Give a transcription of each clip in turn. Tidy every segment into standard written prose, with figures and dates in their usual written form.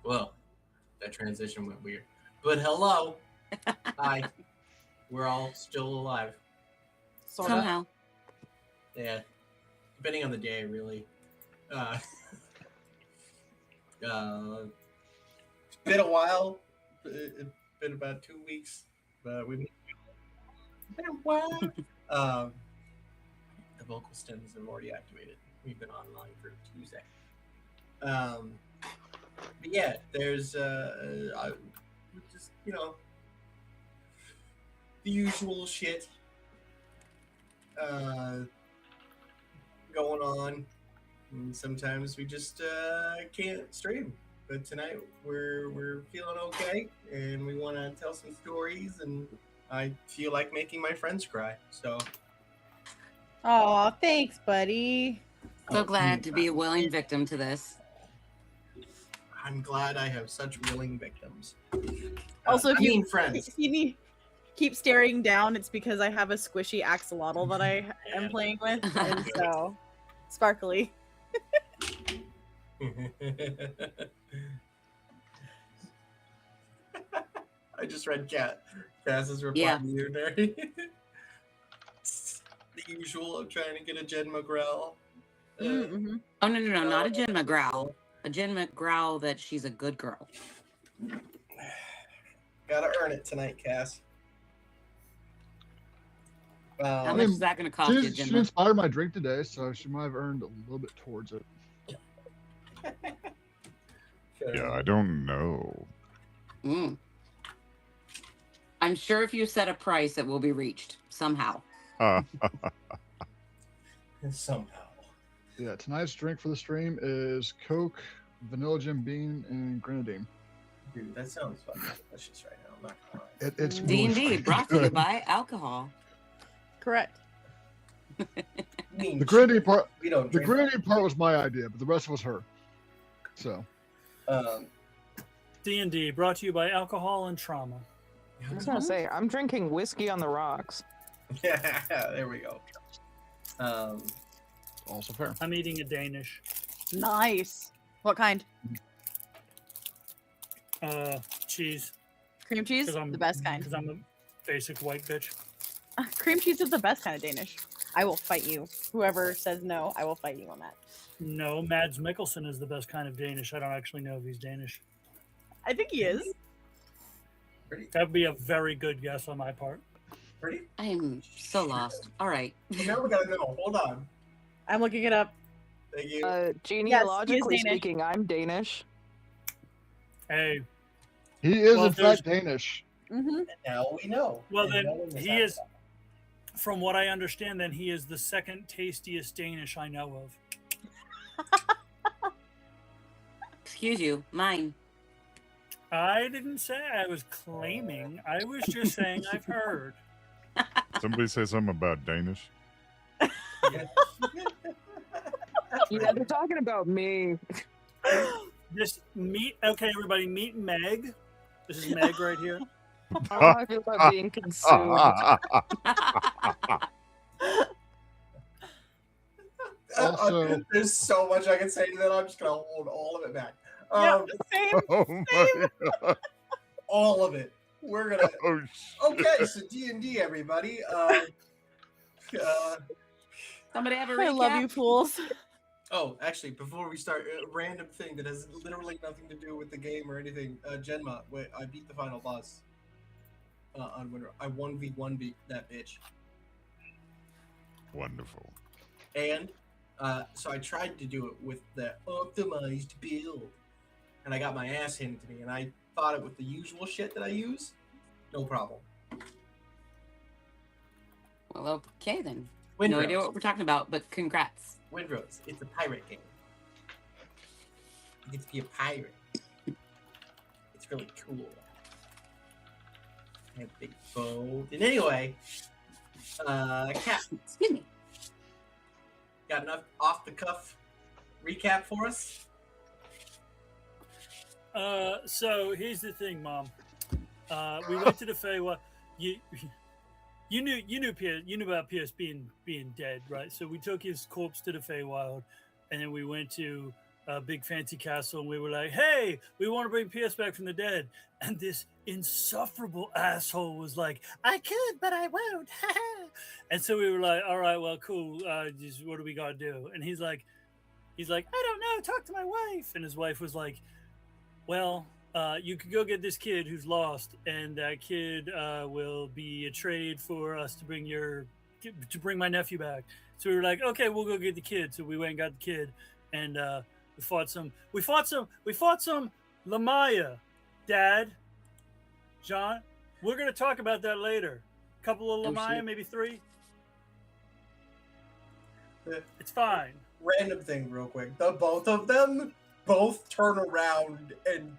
Well, that transition went weird. But hello. Hi. We're all still alive. Sort of. Somehow. Yeah. Depending on the day, really. Uh, it's been a while. It's been about 2 weeks. We've been a while. um, the vocal stems have already activated. We've been online for Tuesday. But yeah, there's just the usual shit uh, going on. And sometimes we just can't stream. But tonight we're feeling okay, and we want to tell some stories. And I feel like making my friends cry. So Oh, thanks, buddy. So glad to be a willing victim to this. I'm glad I have such willing victims. Also, if I you mean friends. if you need keep staring down, it's because I have a squishy axolotl that I am playing with, and so sparkly. I just read Cass's reply Yeah. to you, Nary. The usual of trying to get a Jen McGraw. Mm-hmm. Oh, no, not a Jen McGrowl. A Jen McGrowl that she's a good girl. Gotta earn it tonight, Cass. How much is that going to cost you, She Jen? inspired my drink today, so she might have earned a little bit towards it. Yeah, I don't know. Mm. I'm sure if you set a price, it will be reached somehow. Somehow. Yeah, tonight's drink for the stream is Coke, Vanilla Jim Bean, and Grenadine. Dude, that sounds fucking delicious right now. I'm not gonna lie. It's D&D really brought to you good. by alcohol. Correct. I mean, The grenadine part. we don't The drink. grenadine part was my idea, but the rest was her. So D&D brought to you by alcohol and trauma. I was gonna say, I'm drinking whiskey on the rocks. Yeah, there we go. also fair. I'm eating a Danish. Nice. What kind? Cheese. Cream cheese? Because I'm The best kind. Because I'm a basic white bitch. Cream cheese is the best kind of Danish. I will fight you. Whoever says no, I will fight you on that. No, Mads Mikkelsen is the best kind of Danish. I don't actually know if he's Danish. I think he is. Pretty, That would be a very good guess on my part. pretty. I am so lost. All right. Now we gotta know. Hold on. I'm looking it up. Thank you. Genealogically Danish. speaking, I'm Danish. Hey, He is Well, in there's- fact Danish. Mm-hmm. Now we know. well And then, no one was he happy is, about from what I understand, then he is the second tastiest Danish I know of. Excuse you. Mine. I didn't say I was claiming. I was just saying I've heard. Somebody say something about Danish. that. Yeah. Yeah, they're talking about me. Okay, everybody, meet Meg. This is Meg right here. Oh, I feel like being consumed. Also- There's so much I can say to that. I'm just gonna hold all of it back. Yeah, same. Oh my god. All of it. We're gonna. Oh Okay, so D&D, everybody. Somebody have a I recap? love you, fools. Oh, actually, before we start, a random thing that has literally nothing to do with the game or anything. Genma, wait, I beat the final boss. On Winter. I 1v1 beat that bitch. Wonderful. And so I tried to do it with the optimized build, and I got my ass handed to me. And I thought it with the usual shit that I use, no problem. Well, okay then. Windrose. No idea what we're talking about, but congrats. Windrose. It's a pirate game. You get to be a pirate. It's really cool. I have a big bow. And anyway, Kat, Excuse me. got enough off the cuff recap for us? So here's the thing, Mom. We went to the Feywild. You knew about Pierce being dead, right? So we took his corpse to the Feywild, and then we went to big fancy castle, and we were like, "Hey, we want to bring Pierce back from the dead." And this insufferable asshole was like, "I could, but I won't." And so we were like, "All right, well, cool. Just what do we gotta do?" And he's like, "I don't know. Talk to my wife." And his wife was like, "Well, you could go get this kid who's lost, and that kid will be a trade for us to bring my nephew back." So we were like, "Okay, we'll go get the kid." So we went and got the kid, and we fought some Lamaya, Dad, John. We're gonna talk about that later. A couple of Lamaya, shit. maybe 3. Yeah. It's fine. Random thing, real quick. The both of them turn around and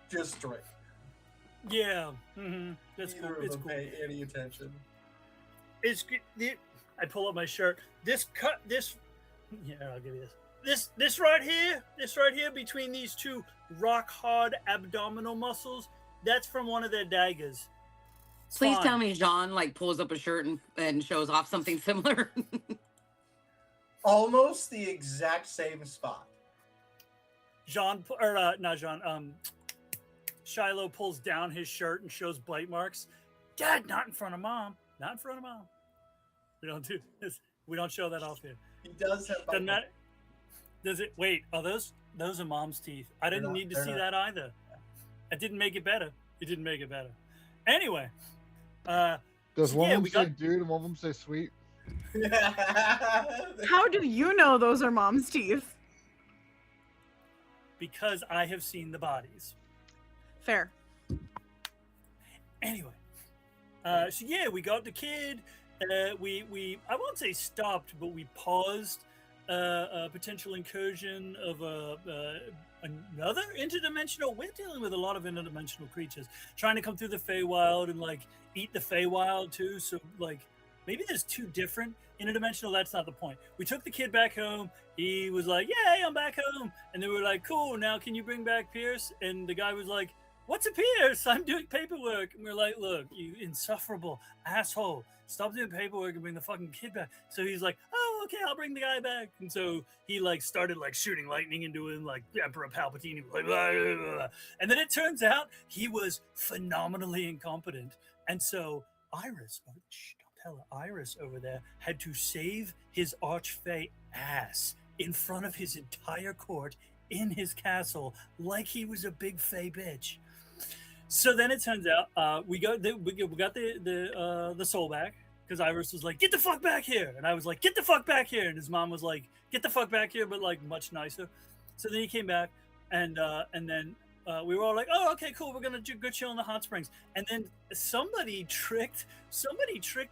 destroy. Yeah, that's Neither cool. of It's them cool. pay any attention. I pull up my shirt. This. Yeah, I'll give you this. This right here, between these two rock hard abdominal muscles, that's from one of their daggers. It's Please fine. tell me Jean like pulls up a shirt and shows off something similar. Almost the exact same spot. Shiloh pulls down his shirt and shows bite marks. Dad, not in front of Mom. Not in front of Mom. We don't do this. We don't show that off here. He does have. Doesn't that? Does it? Wait, are those are Mom's teeth? I didn't need to see that either. It didn't make it better. It didn't make it better. Anyway, Does one yeah, of them we say got- dude and one of them say sweet? How do you know those are Mom's teeth? because I have seen the bodies. Fair. Anyway, so yeah, we got the kid. We I won't say stopped, but we paused a potential incursion of another interdimensional. We're dealing with a lot of interdimensional creatures trying to come through the Feywild and like eat the Feywild too. So like maybe there's two different interdimensional. That's not the point. We took the kid back home. He was like, "Yay, I'm back home!" And then we were like, "Cool, now can you bring back Pierce?" And the guy was like, "What's a Pierce? I'm doing paperwork." And we're like, "Look, you insufferable asshole. Stop doing paperwork and bring the fucking kid back." So he's like, "Oh, okay, I'll bring the guy back." And so he like started like shooting lightning into him like Emperor Palpatine. He was like, blah, blah, blah. And then it turns out he was phenomenally incompetent. And so Iris, don't tell her, Iris over there had to save his archfey ass in front of his entire court in his castle like he was a big fey bitch. So then it turns out we got the soul back because Iris was like, "Get the fuck back here," and I was like, "Get the fuck back here," and his mom was like, "Get the fuck back here," but like much nicer. So then he came back, and then we were all like, "Oh, okay, cool. We're gonna go chill in the hot springs." And then somebody tricked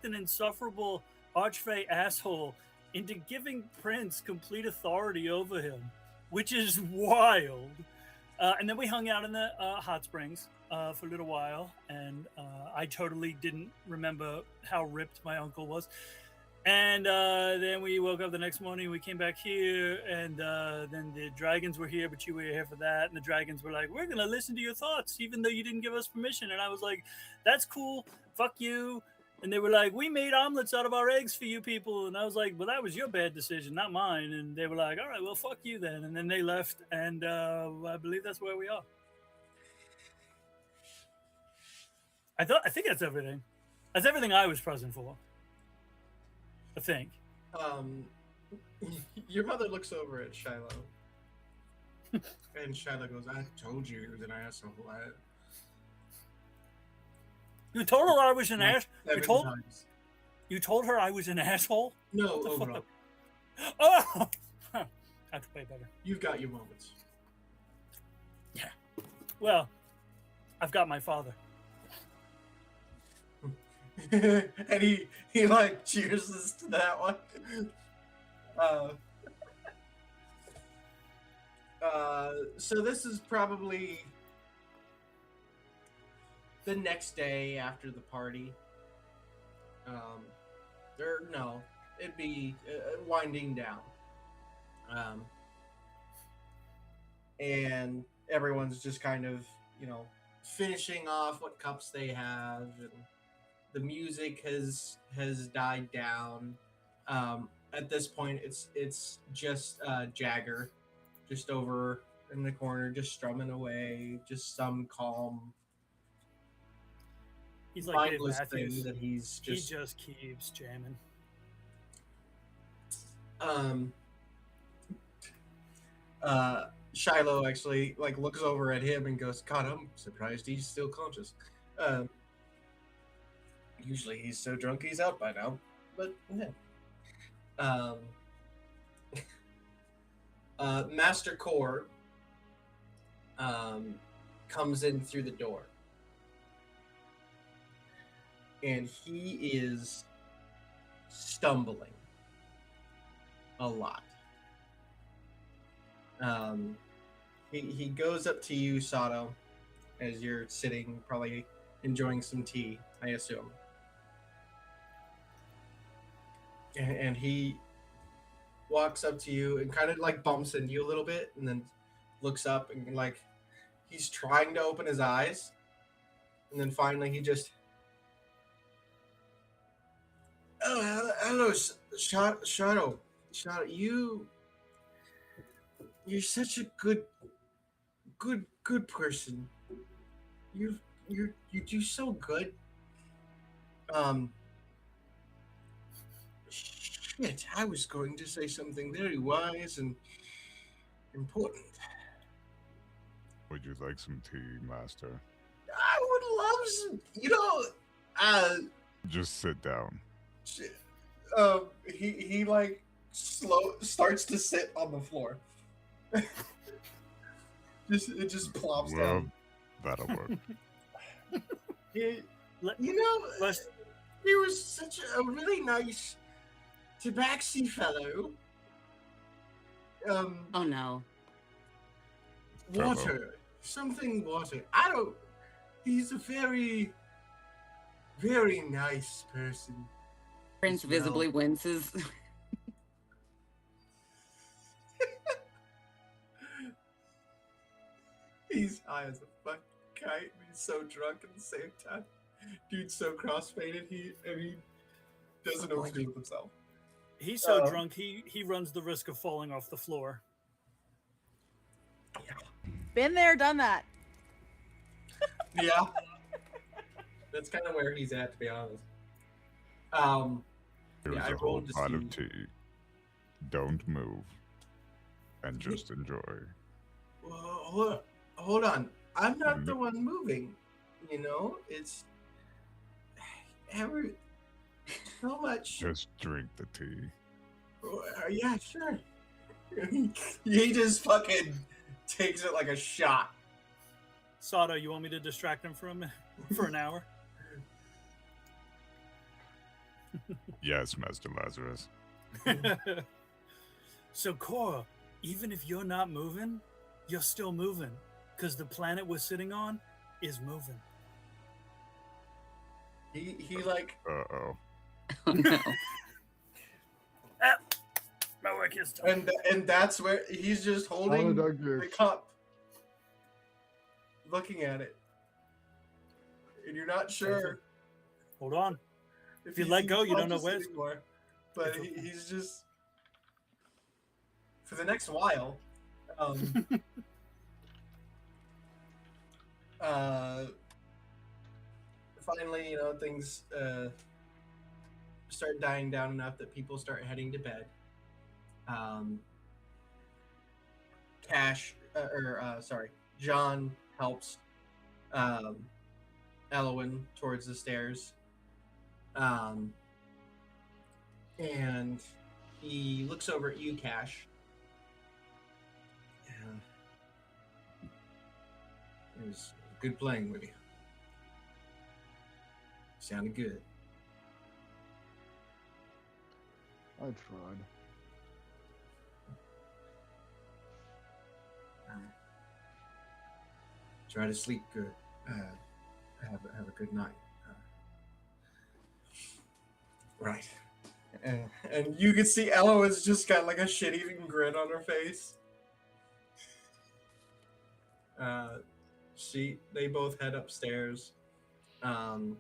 an insufferable archfey asshole into giving Prince complete authority over him, which is wild. And then we hung out in the hot springs for a little while, and I totally didn't remember how ripped my uncle was. And then we woke up the next morning, we came back here, and then the dragons were here, but you were here for that. And the dragons were like, "We're going to listen to your thoughts, even though you didn't give us permission." And I was like, "That's cool. Fuck you." And they were like, "We made omelets out of our eggs for you people." And I was like, "Well, that was your bad decision, not mine." And they were like, "All right, well, fuck you then." And then they left, and I believe that's where we are. I think that's everything. That's everything I was present for. I think. Your mother looks over at Shiloh, and Shiloh goes, "I told you he was an asshole." You told her I was an ass. Seven told- times. You told her I was an asshole? No, What the overall, fuck? Oh! That's way better. you've got your moments. Well, I've got my father. And he like cheers us to that one. So this is probably the next day after the party. Or no, it'd be winding down. And everyone's just kind of, finishing off what cups they have, and the music has died down. At this point, it's just Jagger just over in the corner, just strumming away, just some calm, He's like, hey, mindless thing Matthews. that he's He just. just keeps jamming. Shiloh actually like looks over at him and goes, "God, I'm surprised he's still conscious. Usually he's so drunk he's out by now, but yeah." Master Core comes in through the door, and he is stumbling a lot. He goes up to you, Sato, as you're sitting, probably enjoying some tea, I assume. And he walks up to you and kind of like bumps into you a little bit, and then looks up and like he's trying to open his eyes, and then finally he just, "Oh, hello, Shadow. Shadow, you're such a good person. You do so good. Shit, I was going to say something very wise and important. Would you like some tea, Master? I would love some, Just sit down. he like starts to sit on the floor. It just plops Well, down. that'll work. He Let- was such a really nice tabaxi fellow. Oh no. Water. Something water. I don't. He's a very, very nice person. Prince Well. visibly winces. He's high as a fucking kite. And he's so drunk at the same time. Dude's so crossfaded. He doesn't know what to do with himself. He's so drunk, he runs the risk of falling off the floor. Been there, done that. Yeah. That's kind of where he's at, to be honest. Here's I a whole rolled to pot of see- tea. Don't move. And just enjoy. Well, hold on. I'm not the one moving. You know, it's so much. Just drink the tea. Yeah, sure. He just fucking takes it like a shot. Sato, you want me to distract him for an hour? Yes, Master Lazarus. So, Cora, even if you're not moving, you're still moving, because the planet we're sitting on is moving. He like Uh-oh. Oh no. My work is done. and that's where he's just holding the cup, looking at it, and you're not sure Hold on. If you he's let go, you don't know conscious where it's- anymore. But he's just for the next while. Finally, you know, things start dying down enough that people start heading to bed. John helps Elowen towards the stairs. And he looks over at you, Cash. It was good playing with you. Sounded good. I tried. Try to sleep good. Have a good night. Right. And you can see Ella has just got like a shit-eating grin on her face. They both head upstairs. Good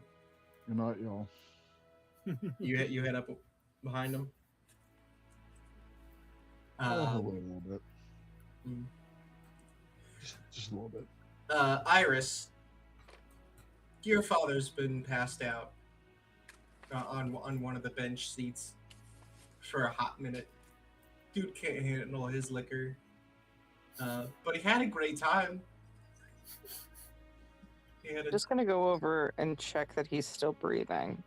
night, y'all. You head up behind them. I'll hold it a little bit. Mm. Just a little bit. Iris, your father's been passed out on one of the bench seats for a hot minute. Dude can't handle his liquor, but he had a great time. He had a, Just gonna go over and check that he's still breathing.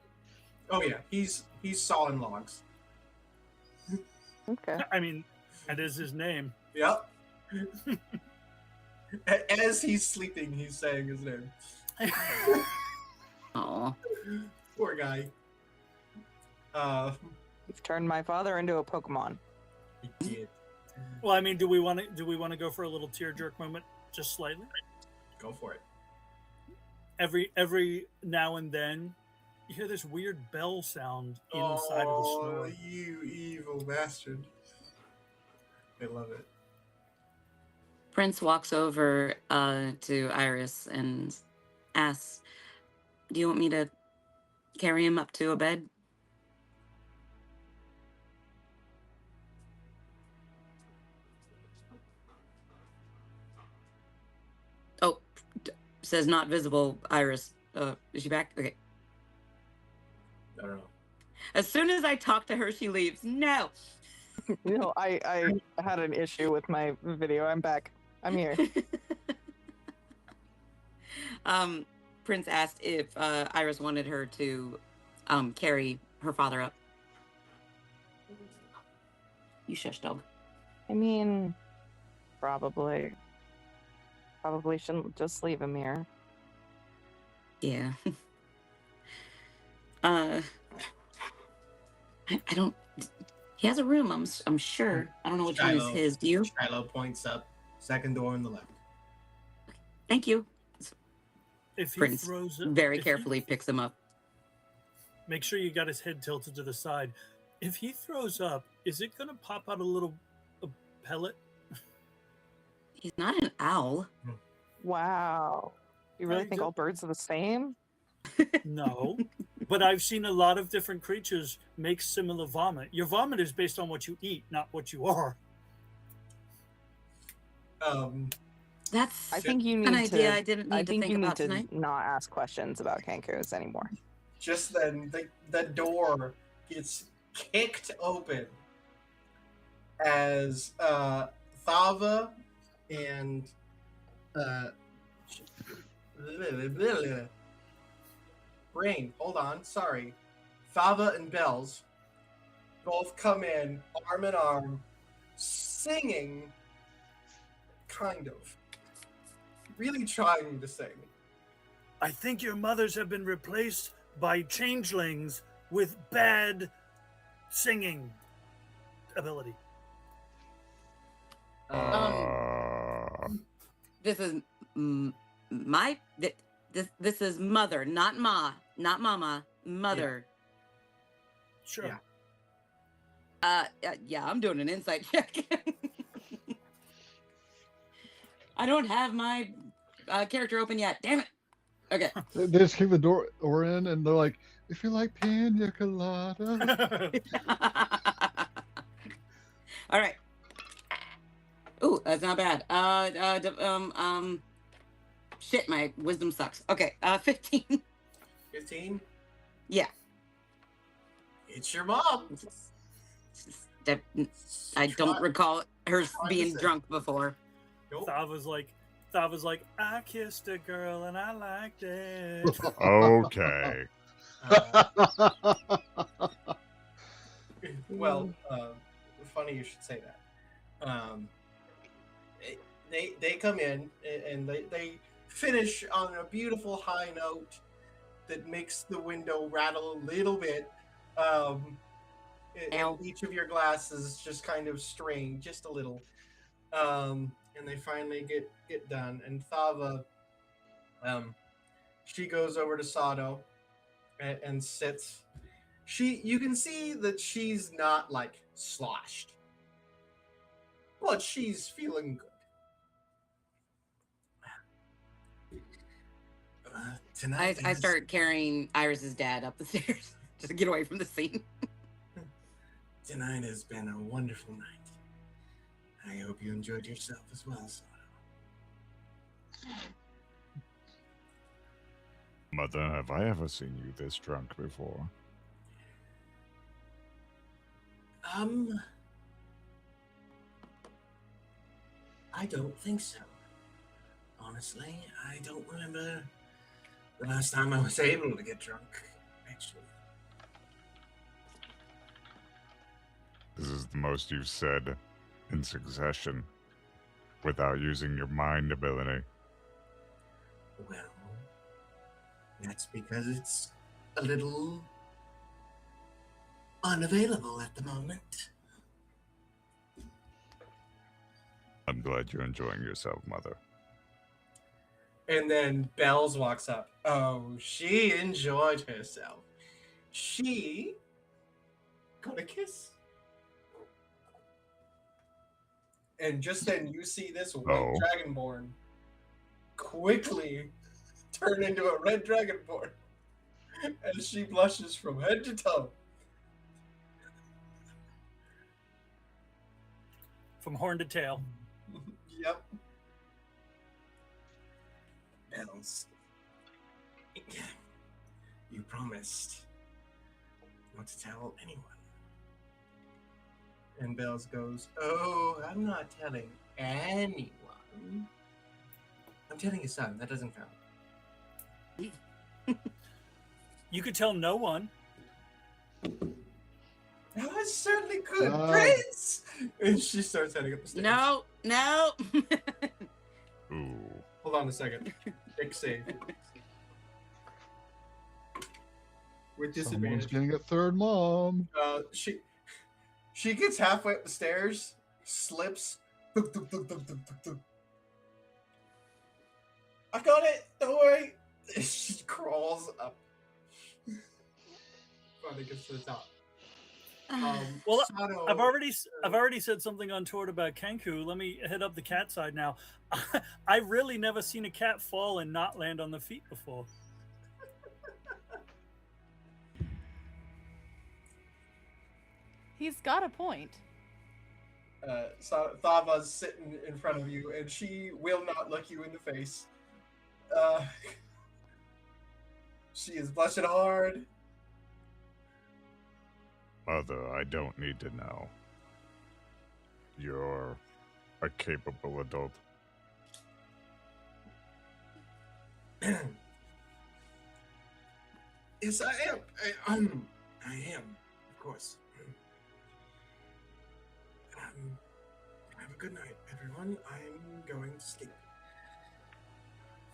oh yeah, he's sawing logs. Okay. I mean, that is his name. Yep. As he's sleeping, he's saying his name. Oh, Poor guy. You've turned my father into a Pokemon. He did. Well, I mean, do we want to go for a little tear jerk moment, just slightly? Go for it. Every now and then, you hear this weird bell sound inside of the snore. You evil bastard. I love it. Prince walks over to Iris and asks, "Do you want me to carry him up to a bed?" Oh, says not visible. Iris, is she back? Okay. I don't know. As soon as I talk to her, she leaves. No. You know, I had an issue with my video. I'm back. I'm here. Prince asked if Iris wanted her to carry her father up. You shush, dog. I mean, probably shouldn't just leave him here. Yeah. I don't. He has a room. I'm sure. I don't know which one is his. Do you? Shiloh points up. Second door on the left. Thank you. If he Prince throws it, very if carefully picks him up. make sure you got his head tilted to the side. If he throws up, is it going to pop out a pellet? He's not an owl. Wow. You really I think do- all birds are the same? No, but I've seen a lot of different creatures make similar vomit. Your vomit is based on what you eat, not what you are. That's I think you an need idea to. I didn't I need to think think you need about to tonight. not ask questions about Kankus anymore. Just then, the door gets kicked open as Thava and Brain, hold on, sorry. Thava and Bells both come in arm in arm, singing, kind of. Really trying to sing. I think your mothers have been replaced by changelings with bad singing ability. This is this is mother, not not mama, mother. Sure. Yeah. Yeah, I'm doing an insight check. I don't have my character open yet. Damn it. Okay. They just kick the door in, and they're like, "If you like pina colada." All right. Ooh, that's not bad. Shit, my wisdom sucks. Okay, 15. 15? Yeah. It's your mom. That- I don't recall her being Listen. drunk before. Nope. Thava's like, I kissed a girl and I liked it. Okay. Well, funny you should say that. They come in and they finish on a beautiful high note that makes the window rattle a little bit. And Ow. each of your glasses just kind of strain just a little. And they finally get done. And Thava, she goes over to Sado and sits. You can see that she's not like sloshed, but she's feeling good. Tonight I is- start carrying Iris's dad up the stairs just to get away from the scene. Tonight has been a wonderful night. I hope you enjoyed yourself as well, Sato. Mother, have I ever seen you this drunk before? I don't think so. Honestly, I don't remember the last time I was able to get drunk, actually. This is the most you've said in succession without using your mind ability. Well, that's because it's a little unavailable at the moment. I'm glad you're enjoying yourself, Mother. And then Bells walks up. Oh, she enjoyed herself. She got a kiss. And just then you see this white dragonborn quickly turn into a red dragonborn. And she blushes from head to toe. From horn to tail. Yep. Bells. You promised not to tell anyone. And Bells goes, "Oh, I'm not telling anyone. I'm telling your son. That doesn't count." You could tell no one. I certainly could, Prince! And she starts heading up the stairs. No. Ooh. Hold on a second. Nick save. With Someone's disadvantage. getting a third mom. She gets halfway up the stairs, slips. Thunk, thunk, thunk, thunk, thunk, thunk, thunk. I got it. Don't worry. She crawls up. Finally gets to the top. Well, Sato, I've already said something untoward about Kenku. Let me hit up the cat side now. I've really never seen a cat fall and not land on the feet before. He's got a point. Thava's sitting in front of you, and she will not look you in the face. She is blushing hard. Mother, I don't need to know. You're a capable adult. Yes, I am. I am, of course. Have a good night, everyone. I'm going to sleep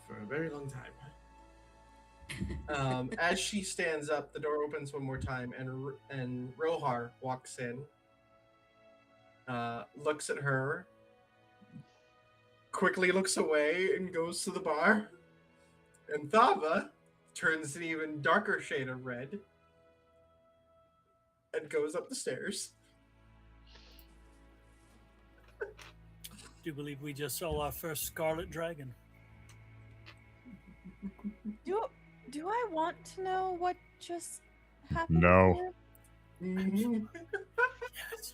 for a very long time. As she stands up, the door opens one more time, and Rohar walks in, looks at her, quickly looks away, and goes to the bar. And Thava turns an even darker shade of red and goes up the stairs. Do believe we just saw our first Scarlet Dragon. Do I want to know what just happened? No. here? Mhm. Yes,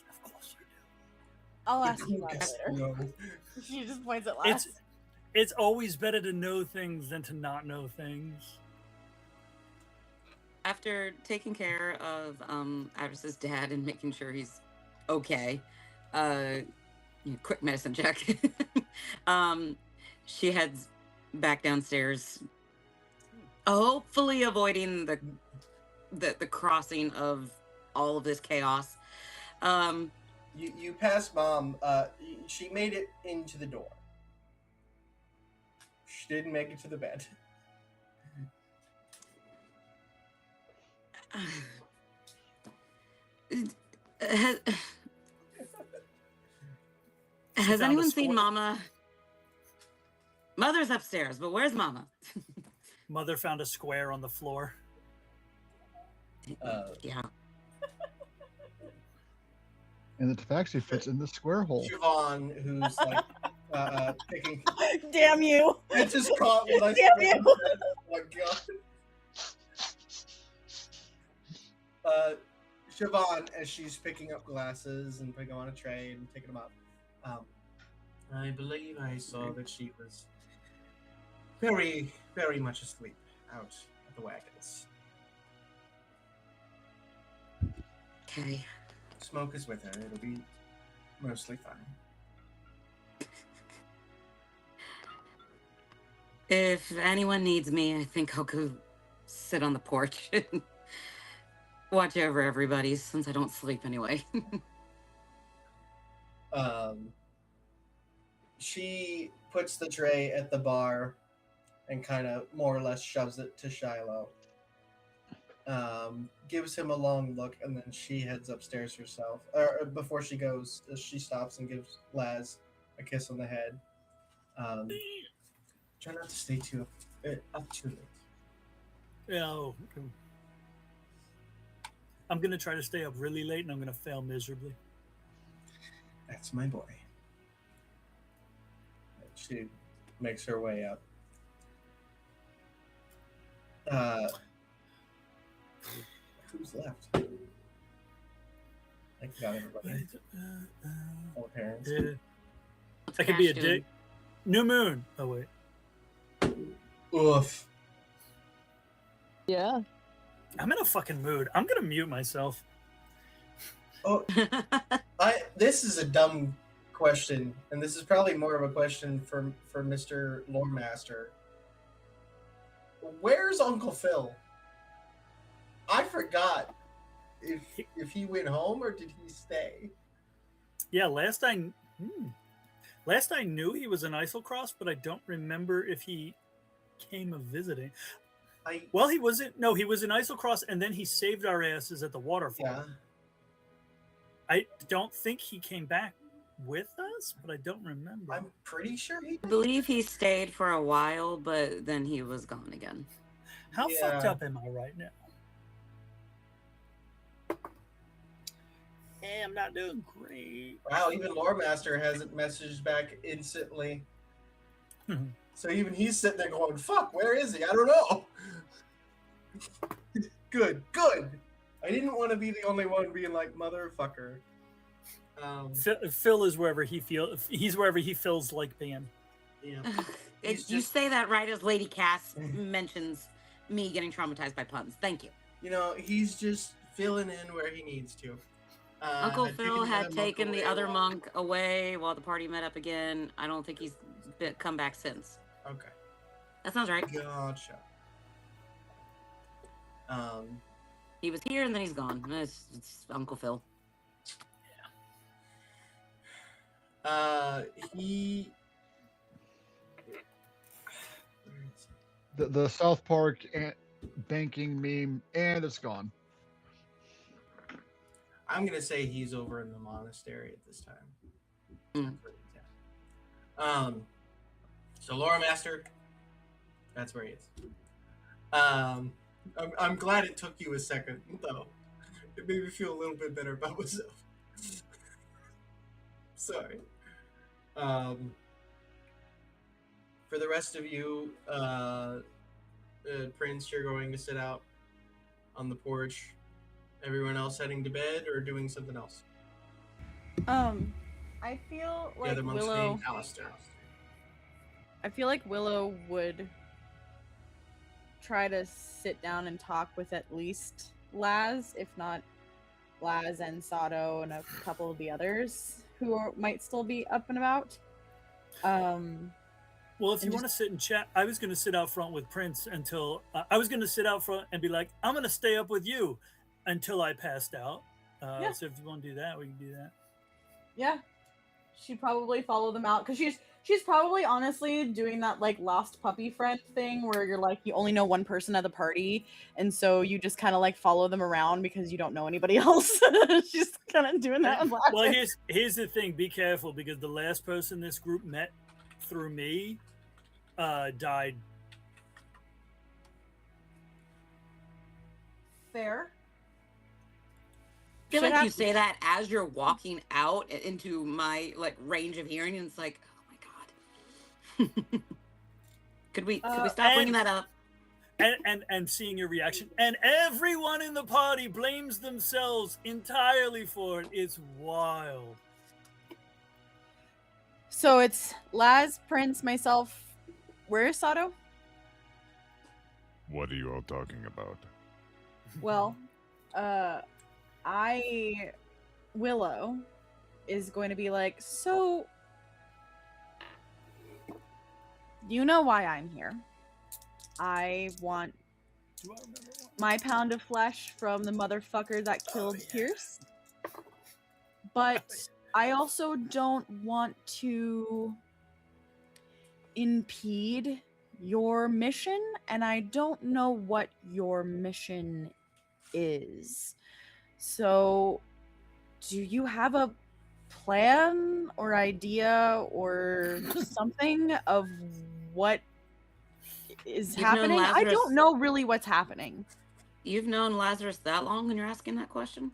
of course you do. I'll ask you that Yes, later. no. She just points at last. It's always better to know things than to not know things. After taking care of Iris's dad and making sure he's okay, quick medicine check. She heads back downstairs, hopefully avoiding the crossing of all of this chaos. You passed Mom. She made it into the door. She didn't make it to the bed. Has found a anyone seen squirrel. Mama? Mother's upstairs, but where's Mama? Mother found a square on the floor. Yeah. And the tabaxi fits in the square hole. Siobhan, who's like picking. Damn you! I just caught what I Damn said. you. Oh my god. Siobhan, as she's picking up glasses and putting them on a tray and taking them up, I believe I saw that she was very, very much asleep out at the wagons. Okay. Smoke is with her. It'll be mostly fine. If anyone needs me, I think I'll go sit on the porch and watch over everybody since I don't sleep anyway. She puts the tray at the bar and kind of more or less shoves it to Shiloh. Gives him a long look, and then she heads upstairs herself. Before she goes, she stops and gives Laz a kiss on the head. Try not to stay up too late. No. I'm going to try to stay up really late, and I'm going to fail miserably. That's my boy. She makes her way up. Who's left? I think we got everybody. All the parents. Yeah. What's That could be a Cash doing? dick. New moon. Oh, wait. Oof. Yeah. I'm in a fucking mood. I'm going to mute myself. Oh, this is a dumb question, and this is probably more of a question for Mr. Loremaster. Where's Uncle Phil? I forgot if he went home or did he stay. Yeah, last I knew he was in Islecross, but I don't remember if he came a visiting. Well, he was in Islecross, and then he saved our asses at the waterfall. Yeah. I don't think he came back with us, but I don't remember. I'm pretty sure he I believe he stayed for a while, but then he was gone again. How fucked up am I right now? Hey, I'm not doing great. Wow, even Loremaster hasn't messaged back instantly. So even he's sitting there going, fuck, where is he? I don't know. Good. I didn't want to be the only one being like, motherfucker. Phil is wherever he feels like being. Yeah. You say that right as Lady Cass mentions me getting traumatized by puns. Thank you. You know, he's just filling in where he needs to. Uncle Phil had taken the other monk. monk away while the party met up again. I don't think he's come back since. Okay. That sounds right. Gotcha. He was here and then he's gone. It's Uncle Phil. He. The South Park banking meme, and it's gone. I'm gonna say he's over in the monastery at this time. Mm. So Loremaster, that's where he is. I'm glad it took you a second, though. It made me feel a little bit better about myself. Sorry. For the rest of you, Prince, you're going to sit out on the porch. Everyone else heading to bed or doing something else? I feel The like other monks Willow. being Alistair. I feel like Willow would try to sit down and talk with at least Laz, if not Laz and Sato and a couple of the others who might still be up and about. Well, if you want to sit and chat, I was going to sit out front with Prince until I was going to sit out front and be like, I'm going to stay up with you until I passed out. Yeah. So if you want to do that, we can do that. Yeah, she'd probably follow them out because she's probably honestly doing that like lost puppy friend thing where you're like you only know one person at the party and so you just kind of like follow them around because you don't know anybody else. She's kind of doing that. Well, here's the thing: be careful because the last person this group met through me died. Fair. I feel Should like you have- say that as you're walking out into my like range of hearing, and it's like, oh my god. Could we stop bringing that up? and seeing your reaction, and everyone in the party blames themselves entirely for it. It's wild. So it's Laz, Prince, myself. Where is Sato? What are you all talking about? Well, Willow is going to be like, so you know why I'm here. I want Do I remember one? my pound of flesh from the motherfucker that killed Pierce. But I also don't want to impede your mission, and I don't know what your mission is. So, do you have a plan or idea or something of what is You've known happening? I Lazarus- don't know really what's happening. You've known Lazarus that long and you're asking that question?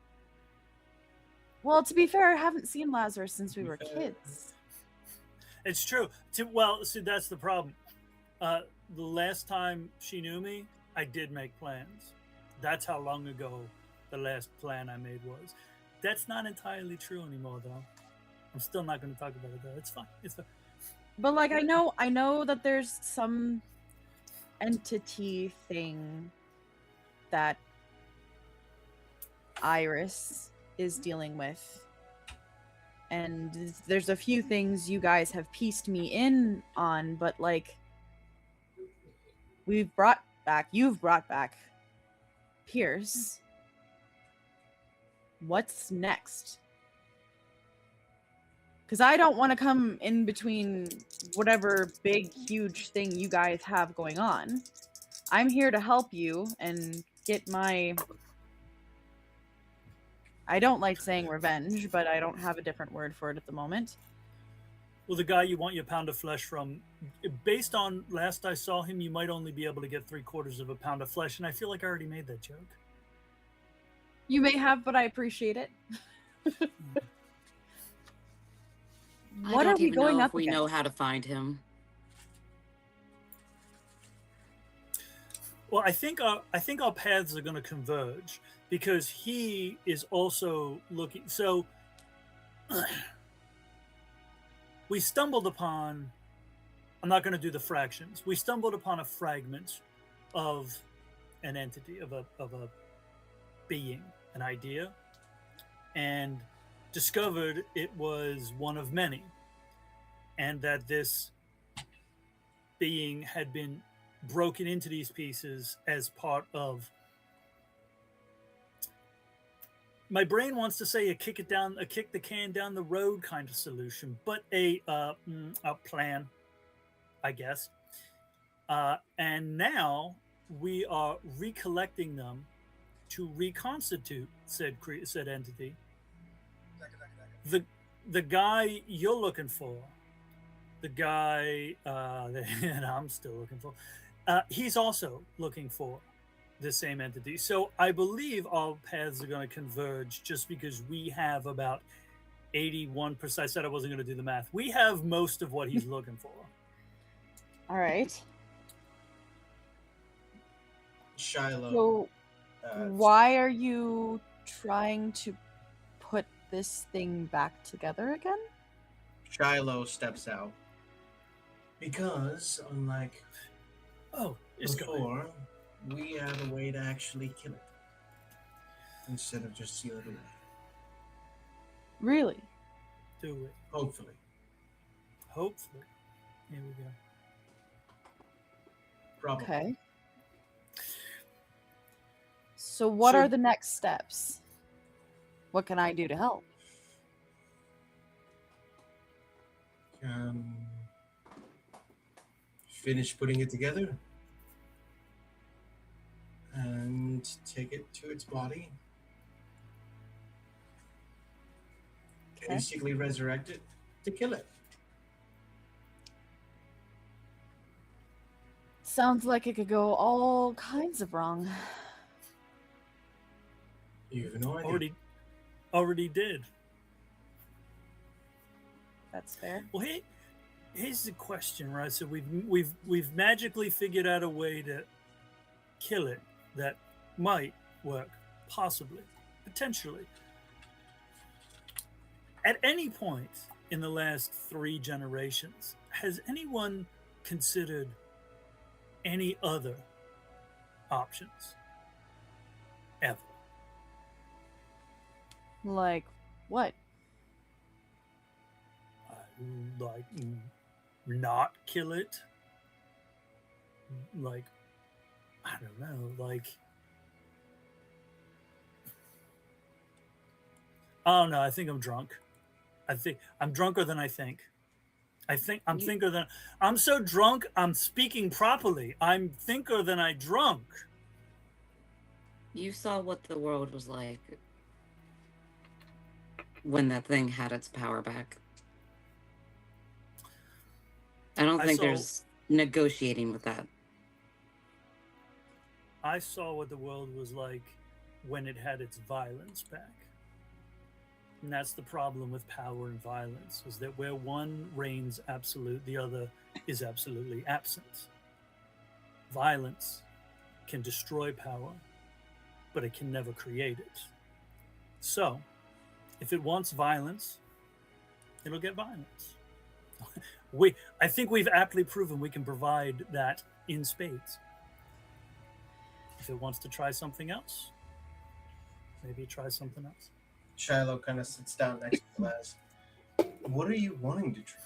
Well, to be fair, I haven't seen Lazarus since we were kids. It's true. Well, see, that's the problem. The last time she knew me, I did make plans. That's how long ago the last plan I made was. That's not entirely true anymore, though. I'm still not going to talk about it, though. It's fine. It's fine. But like I know that there's some entity thing that Iris is dealing with. And there's a few things you guys have pieced me in on, but like you've brought back Pierce. What's next? Because I don't want to come in between whatever big, huge thing you guys have going on. I'm here to help you and get my... I don't like saying revenge, but I don't have a different word for it at the moment. Well, the guy you want your pound of flesh from, based on last I saw him, you might only be able to get 3/4 of a pound of flesh, and I feel like I already made that joke. You may have, but I appreciate it. What I are don't we even going know up if we know against? how to find him. Well, I think our paths are going to converge because he is also looking. So we stumbled upon. I'm not going to do the fractions. We stumbled upon a fragment of an entity, of a being, an idea, and discovered it was one of many, and that this being had been broken into these pieces as part of, my brain wants to say a kick the can down the road kind of solution, but a plan, I guess. And now we are recollecting them to reconstitute said entity. The guy you're looking for, the guy that I'm still looking for, he's also looking for the same entity. So I believe our paths are going to converge just because we have about 81%. I said I wasn't going to do the math. We have most of what he's looking for. All right. Shiloh. So, why are you trying to put this thing back together again? Shiloh steps out. Because, unlike before, we have a way to actually kill it. Instead of just seal it away. Really? Do it. Hopefully. Hopefully. Here we go. Probably. Okay. So what So- are the next steps? What can I do to help? Finish putting it together. And take it to its body. Okay. Basically resurrect it to kill it. Sounds like it could go all kinds of wrong. You have no idea. Already did. That's fair. Well, here's the question, right? So we've magically figured out a way to kill it that might work, possibly, potentially. At any point in the last 3 generations, has anyone considered any other options? Ever? Like what? Like, not kill it? Like, I don't know, like... Oh no, I think I'm drunk. I think I'm drunker than I think. I think I'm thinker than I'm so drunk I'm speaking properly. I'm thinker than I drunk. You saw what the world was like when that thing had its power back. I don't think there's negotiating with that. I saw what the world was like when it had its violence back. And that's the problem with power and violence, is that where one reigns absolute, the other is absolutely absent. Violence can destroy power, but it can never create it. So, if it wants violence, it'll get violence. I think we've aptly proven we can provide that in spades. If it wants to try something else, maybe try something else. Shiloh kind of sits down next to Laz. What are you wanting to try?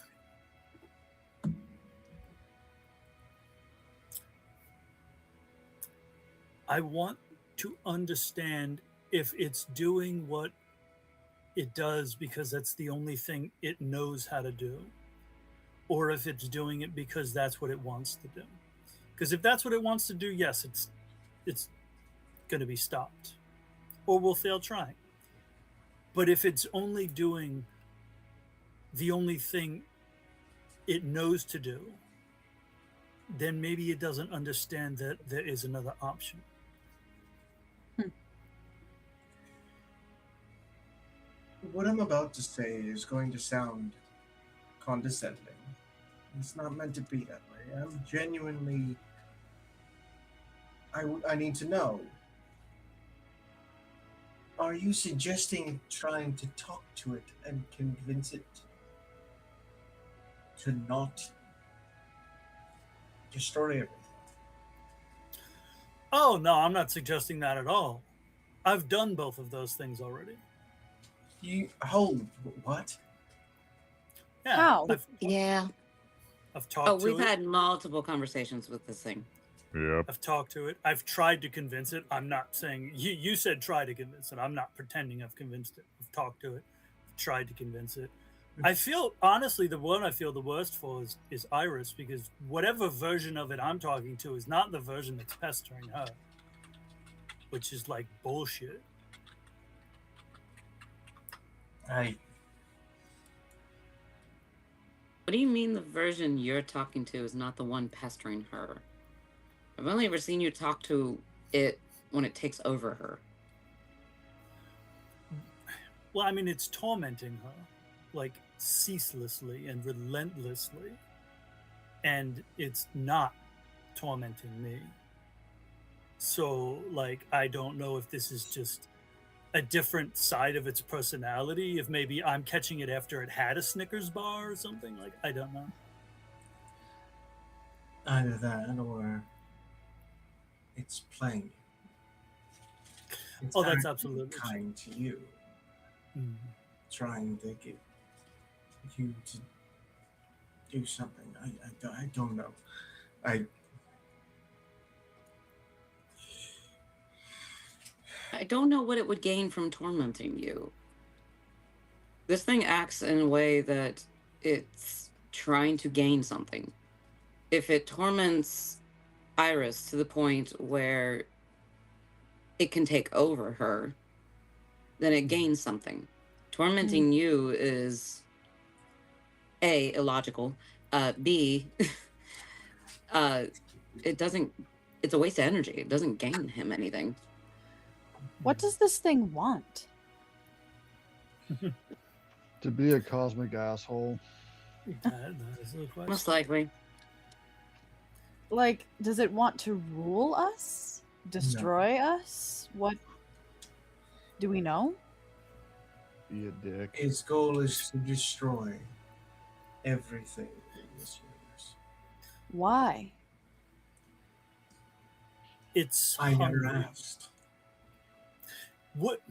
I want to understand if it's doing what it does because that's the only thing it knows how to do, or if it's doing it because that's what it wants to do. Because if that's what it wants to do, yes, it's going to be stopped, or we'll fail trying. But if it's only doing the only thing it knows to do, then maybe it doesn't understand that there is another option. What I'm about to say is going to sound condescending. It's not meant to be that way. I'm genuinely... I need to know. Are you suggesting trying to talk to it and convince it to not destroy everything? Oh, no, I'm not suggesting that at all. I've done both of those things already. You hold what? Yeah, How? I've talked to it. We've had multiple conversations with this thing. Yep. I've talked to it. I've tried to convince it. I'm not saying you said try to convince it. I'm not pretending I've convinced it. I've talked to it. I've tried to convince it. I feel honestly the one I feel the worst for is Iris, because whatever version of it I'm talking to is not the version that's pestering her, which is like bullshit. What do you mean the version you're talking to is not the one pestering her? I've only ever seen you talk to it when it takes over her. Well, I mean, it's tormenting her, like, ceaselessly and relentlessly. And it's not tormenting me. So, like, I don't know if this is just a different side of its personality, if maybe I'm catching it after it had a Snickers bar or something. Like, I don't know. Either that or it's playing. It's Oh, that's acting absolutely true. kind to you, trying to get you to do something. I don't know. I don't know what it would gain from tormenting you. This thing acts in a way that it's trying to gain something. If it torments Iris to the point where it can take over her, then it gains something. Tormenting you is A, illogical, B, it's a waste of energy. It doesn't gain him anything. What does this thing want? To be a cosmic asshole. That is the question. Most likely. Like, does it want to rule us? destroy us? What do we know? Be a dick. His goal is to destroy everything in this universe. Why? It's I never hungry. asked. What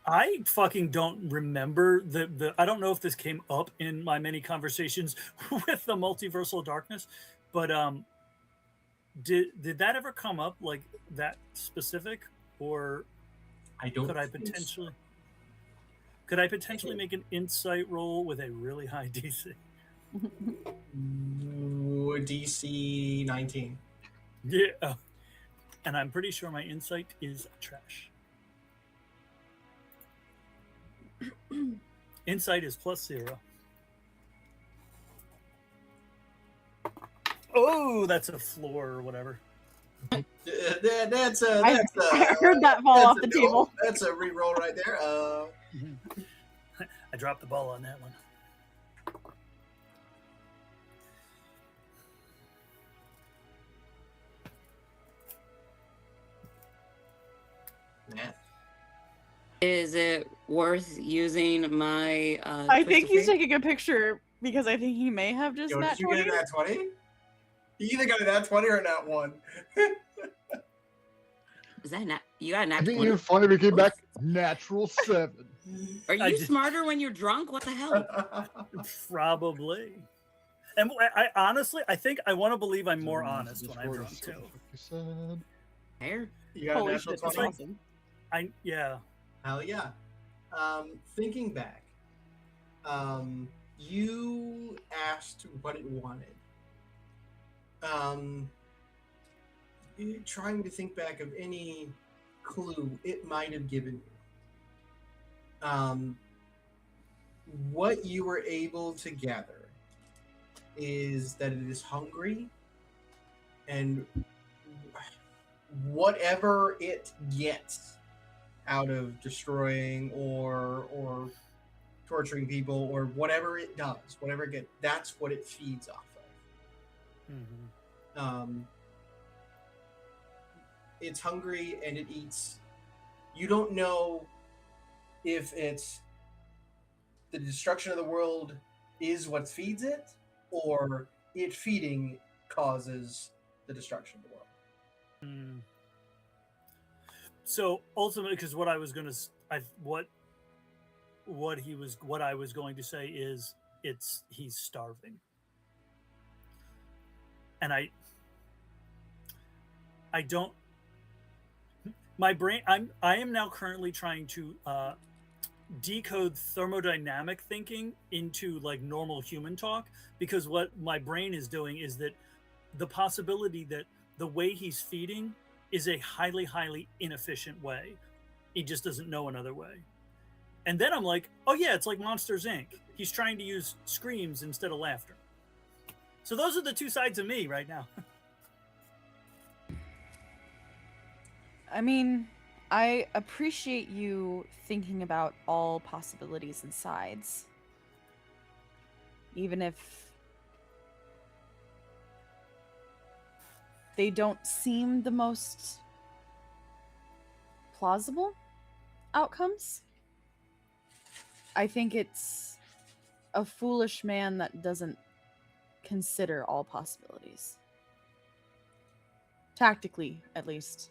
I fucking don't remember the I don't know if this came up in my many conversations with the multiversal darkness, but did that ever come up, like that specific, or I don't could I think so. potentially make an insight roll with a really high DC? DC 19. Yeah. And I'm pretty sure my insight is trash. Insight is +0. Oh, that's a floor or whatever. That's I heard that fall off the no. table. That's a re-roll right there. I dropped the ball on that one. Matt. Is it worth using my? I twist think of he's fate? taking a picture because I think he may have just Yo, nat did you get 20. a nat 20? You either got a nat 20 or a nat 1. Is that not? You got a I nat think 20? even funny we came back natural 7. Are I you just- smarter when you're drunk? What the hell? Probably. And I honestly, I think I want to believe I'm more honest when I'm drunk too. Hair? You got a Holy natural shit, that's 20? awesome. Yeah. Hell yeah. Thinking back, you asked what it wanted. Trying to think back of any clue it might have given you. What you were able to gather is that it is hungry, and whatever it gets out of destroying or torturing people or whatever it does, whatever it gets, that's what it feeds off of. Mm-hmm. It's hungry and it eats. You don't know if it's the destruction of the world is what feeds it, or it feeding causes the destruction of the world. Mm. So ultimately, because what I was gonna, what I was going to say is he's starving, and I don't. My brain. I am now currently trying to decode thermodynamic thinking into like normal human talk, because what my brain is doing is that the possibility that the way he's feeding is a highly inefficient way. He just doesn't know another way. And then I'm like, oh yeah, it's like Monsters Inc. He's trying to use screams instead of laughter. So those are the two sides of me right now. I mean, I appreciate you thinking about all possibilities and sides. Even if they don't seem the most plausible outcomes. I think it's a foolish man that doesn't consider all possibilities. Tactically, at least.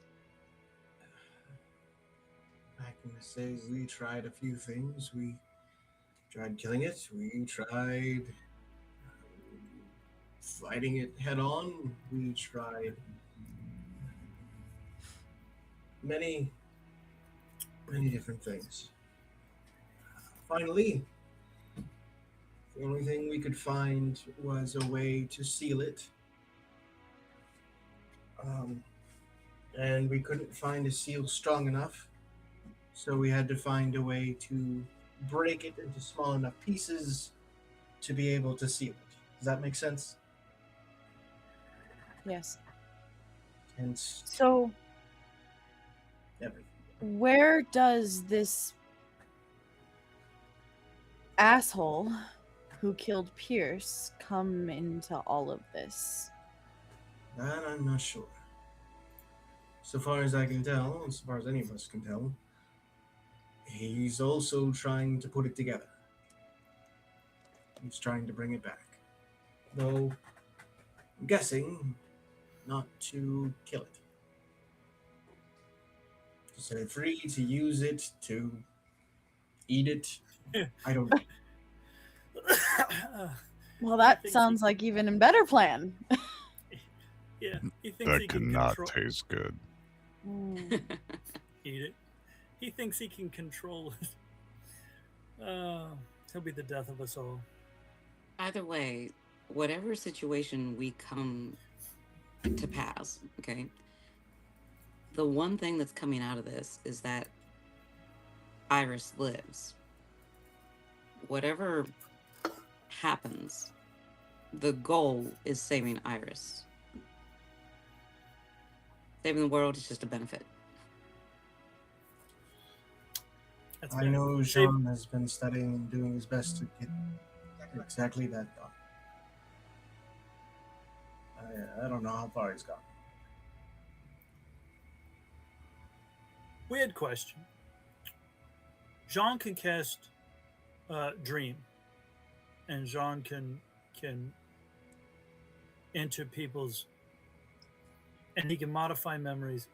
I can say we tried a few things. We tried killing it. We tried fighting it head on. We tried many different things. Finally, the only thing we could find was a way to seal it. And we couldn't find a seal strong enough. So we had to find a way to break it into small enough pieces to be able to seal it. Does that make sense? Yes. Hence So, everything. where does this asshole who killed Pierce come into all of this? That I'm not sure. So far as I can tell, as far as any of us can tell, he's also trying to put it together. He's trying to bring it back. Though, I'm guessing not to kill it. To set it free, to use it, to eat it. I don't know. Well, that thinks sounds like even a better plan. Yeah, he thinks That he could can not control. taste good. Mm. Eat it. He thinks he can control it. He'll be the death of us all. Either way, whatever situation we come to pass, okay, the one thing that's coming out of this is that Iris lives. Whatever happens, the goal is saving Iris. Saving the world is just a benefit. That's I bad. know Save- Jean has been studying and doing his best to get exactly that done. I don't know how far he's gone. Weird question. Jean can cast Dream, and Jean can enter people's, and he can modify memories.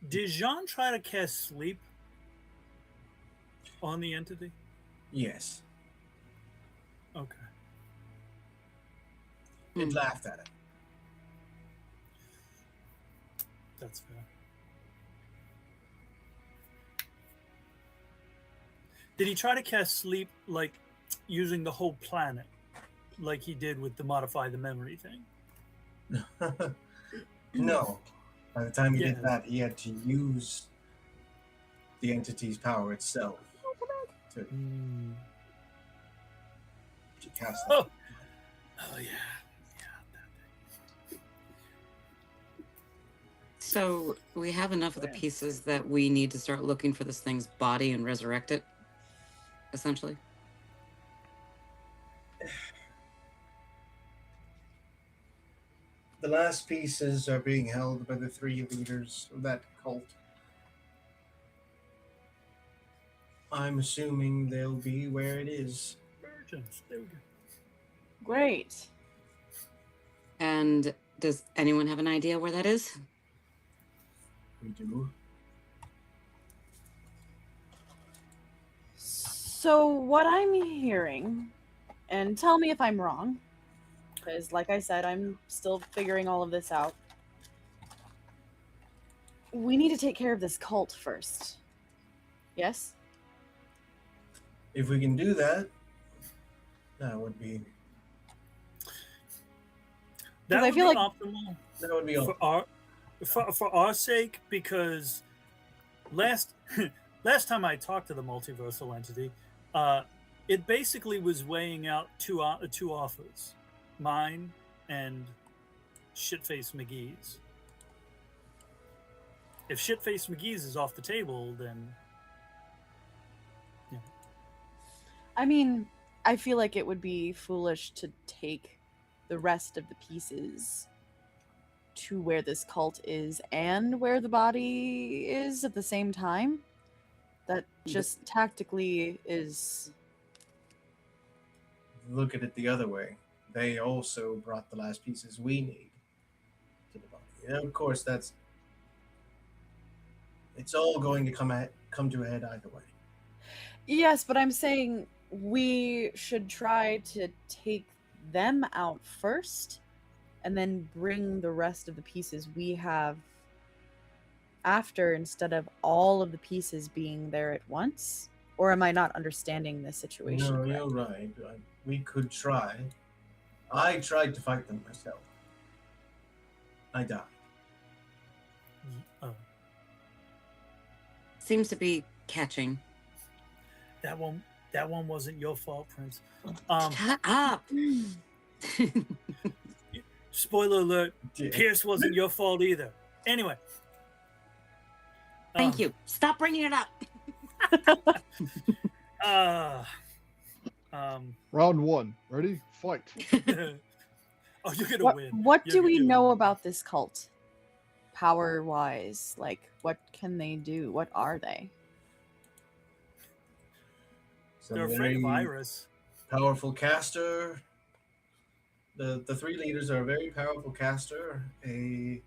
Did Jean try to cast Sleep on the entity? Yes, Okay. it Hmm. laughed at it. That's fair. Did he try to cast Sleep like using the whole planet, like he did with the modify the memory thing? No. By the time he Yeah. did that, he had to use the entity's power itself to cast it. Oh, oh yeah. So we have enough of the pieces that we need to start looking for this thing's body and resurrect it, essentially. The last pieces are being held by the three leaders of that cult. I'm assuming they'll be where it is. Virgins. There we go. Great. And does anyone have an idea where that is? We do. So what I'm hearing, and tell me if I'm wrong, because like I said, I'm still figuring all of this out. We need to take care of this cult first. Yes? If we can do that, that would be That I would feel be like- optimal all. for our sake, because last time I talked to the multiversal entity, it basically was weighing out two offers, mine and Shitface McGee's. If Shitface McGee's is off the table, then I mean, I feel like it would be foolish to take the rest of the pieces to where this cult is and where the body is at the same time. That just tactically is. Look at it the other way. They also brought the last pieces we need to the body. And of course, it's all going to come to a head either way. Yes, but I'm saying we should try to take them out first and then bring the rest of the pieces we have after, instead of all of the pieces being there at once. Or am I not understanding this situation? No, correctly? you're right. We could try. I tried to fight them myself. I died. Seems to be catching. that one wasn't your fault, Prince. Shut up! Spoiler alert: Yeah. Pierce wasn't your fault either. Anyway, Thank you. Stop bringing it up. Um, Round one. Ready? Fight. Oh, you're gonna What, win. what You're do we gonna know win. about this cult? Power wise, like what can they do? What are they? So They're afraid of Iris. powerful caster. The three leaders are a very powerful caster, a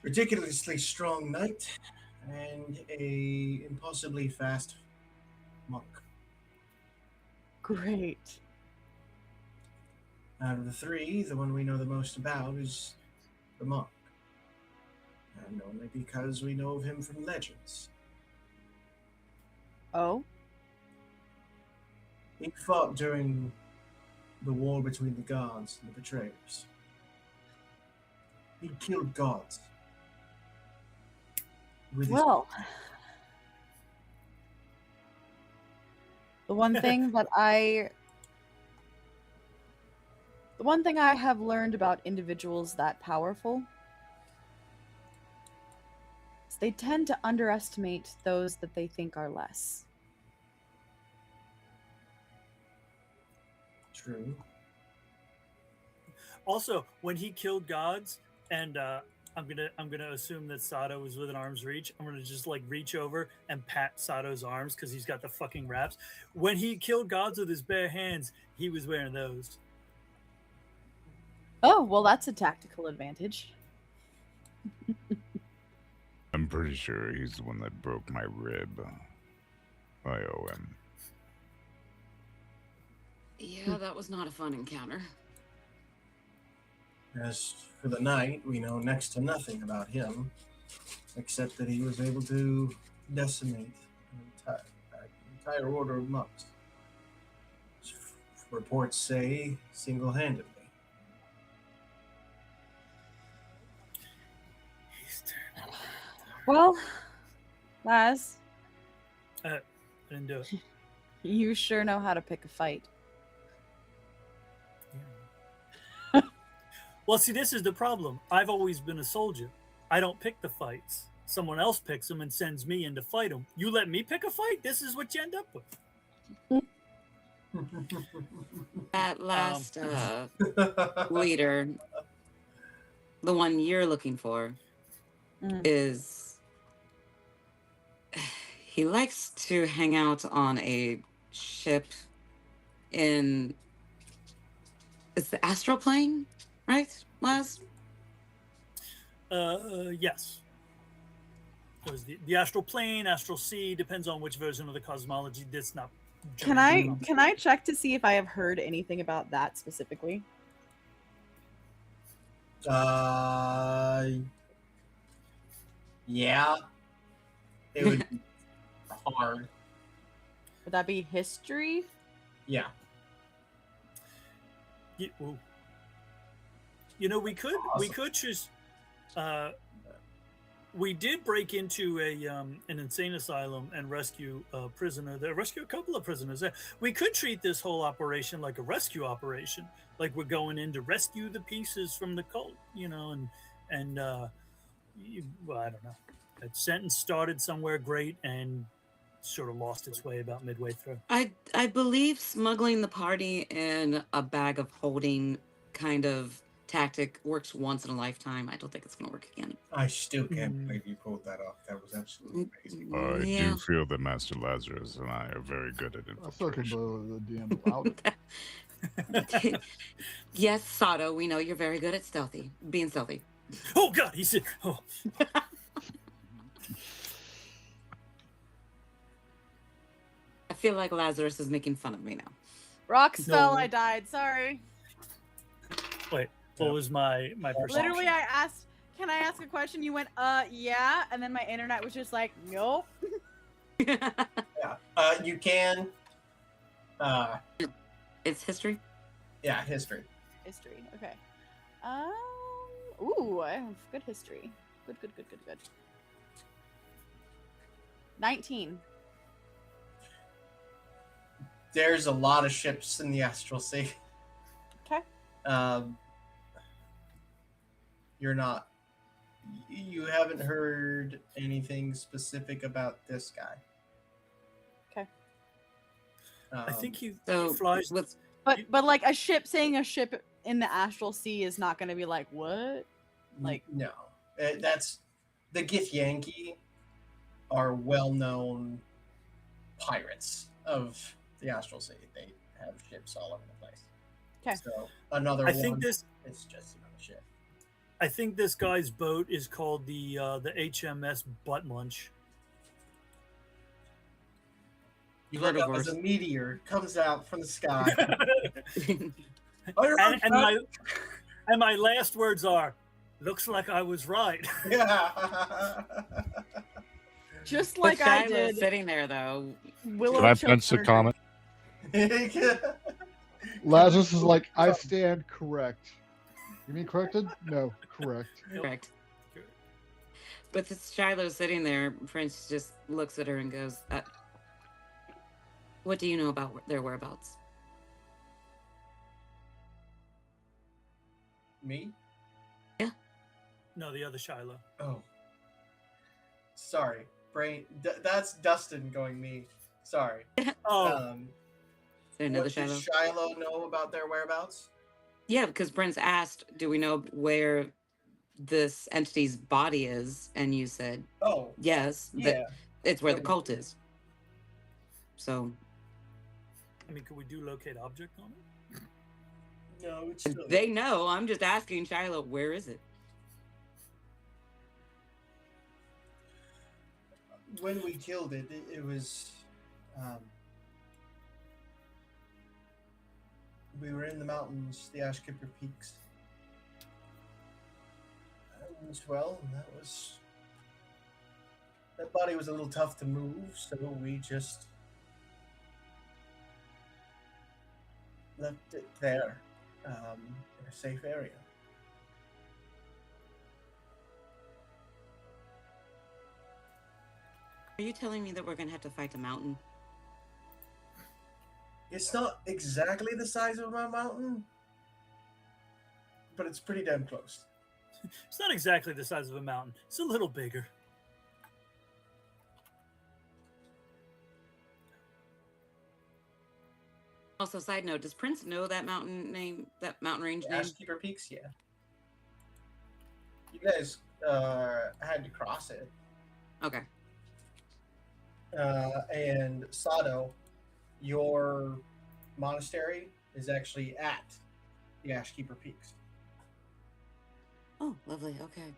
ridiculously strong knight, and a impossibly fast monk. Great. Out of the three, the one we know the most about is the monk. And only because we know of him from legends. Oh, He fought during the war between the gods and the betrayers. He killed gods. With his well. The one thing I have learned about individuals that powerful is they tend to underestimate those that they think are less. True. Also, when he killed gods, and I'm gonna assume that Sato was within arm's reach. I'm gonna just like reach over and pat Sato's arms because he's got the fucking wraps. When he killed gods with his bare hands, he was wearing those. Oh, well, that's a tactical advantage. I'm pretty sure he's the one that broke my rib. I owe him. Yeah, that was not a fun encounter. As for the knight, we know next to nothing about him, except that he was able to decimate an entire order of monks. Reports say single-handedly. He's terrible. Well, Laz, I didn't do it. you sure know how to pick a fight. Well, see, this is the problem. I've always been a soldier. I don't pick the fights. Someone else picks them and sends me in to fight them. You let me pick a fight, this is what you end up with. That last leader, the one you're looking for, Mm. is he likes to hang out on a ship in it's the astral plane, right, Laz? Yes. It was the astral plane, astral sea, depends on which version of the cosmology. That's not. Can I check to see if I have heard anything about that specifically? Yeah. It would be hard. Would that be history? Yeah. You know, we could choose. We did break into an insane asylum and rescue a prisoner there. Rescue a couple of prisoners there. We could treat this whole operation like a rescue operation, like we're going in to rescue the pieces from the cult, you know, and well, I don't know. That sentence started somewhere great and sort of lost its way about midway through. I believe smuggling the party in a bag of holding kind of tactic works once in a lifetime. I don't think it's going to work again. I still can't believe you pulled that off. That was absolutely amazing. I Yeah. do feel that Master Lazarus and I are very good at I still can infiltration. blow the DM out. Yes, Sato, we know you're very good at being stealthy. Oh God, he said. Oh, I feel like Lazarus is making fun of me now. Rocks fell, No. I died. Sorry. wait, what was my perception? Literally, I asked, can I ask a question? You went, yeah. And then my internet was just like, nope. Yeah. You can. It's history. Yeah, history. History. Okay. Ooh, I have good history. Good. 19. There's a lot of ships in the Astral Sea. Okay. You're not. You haven't heard anything specific about this guy. Okay. I think he So flies. with But like a ship, saying a ship in the astral sea is not going to be like, what? Like- no, that's the Githyanki are well-known pirates of the astral sea. They have ships all over the place. 'Kay. So another I one. think this. It's just another ship. I think this guy's boat is called the HMS Butt Munch. You Heard look of up as ours. a meteor comes out from the sky. and, my last words are, "Looks like I was right." Yeah. Just But like I Shiloh's did. sitting there though. Willow Can I choked pinch a her- comment? Lazarus is like, I stand correct. You mean corrected? No, correct. Correct. But Shiloh's sitting there. Prince just looks at her and goes, "What do you know about their whereabouts?" Me? No, the other Shiloh. Oh. Sorry. Brain. That's Dustin going me. Sorry. Oh, Is there another What Shiloh? does Shiloh know about their whereabouts? Yeah, because Prince asked, "Do we know where this entity's body is?" And you said, Oh, "Yes, yeah. that it's where the cult is." So I mean, could we do locate object on it? No, it's still they know. I'm just asking Shiloh, where is it? when we killed it, it was. We were in the mountains, the Ashkipper Peaks. And, well, that body was a little tough to move, so we just left it there, in a safe area. Are you telling me that we're gonna have to fight the mountain? It's not exactly the size of my mountain, but it's pretty damn close. It's not exactly the size of a mountain. It's a little bigger. Also, side note, does Prince know that mountain name, that mountain range name? Ashkeeper Peaks, yeah. You guys had to cross it. Okay. And Sado, your monastery is actually at the Ashkeeper Peaks. Oh, lovely. Okay.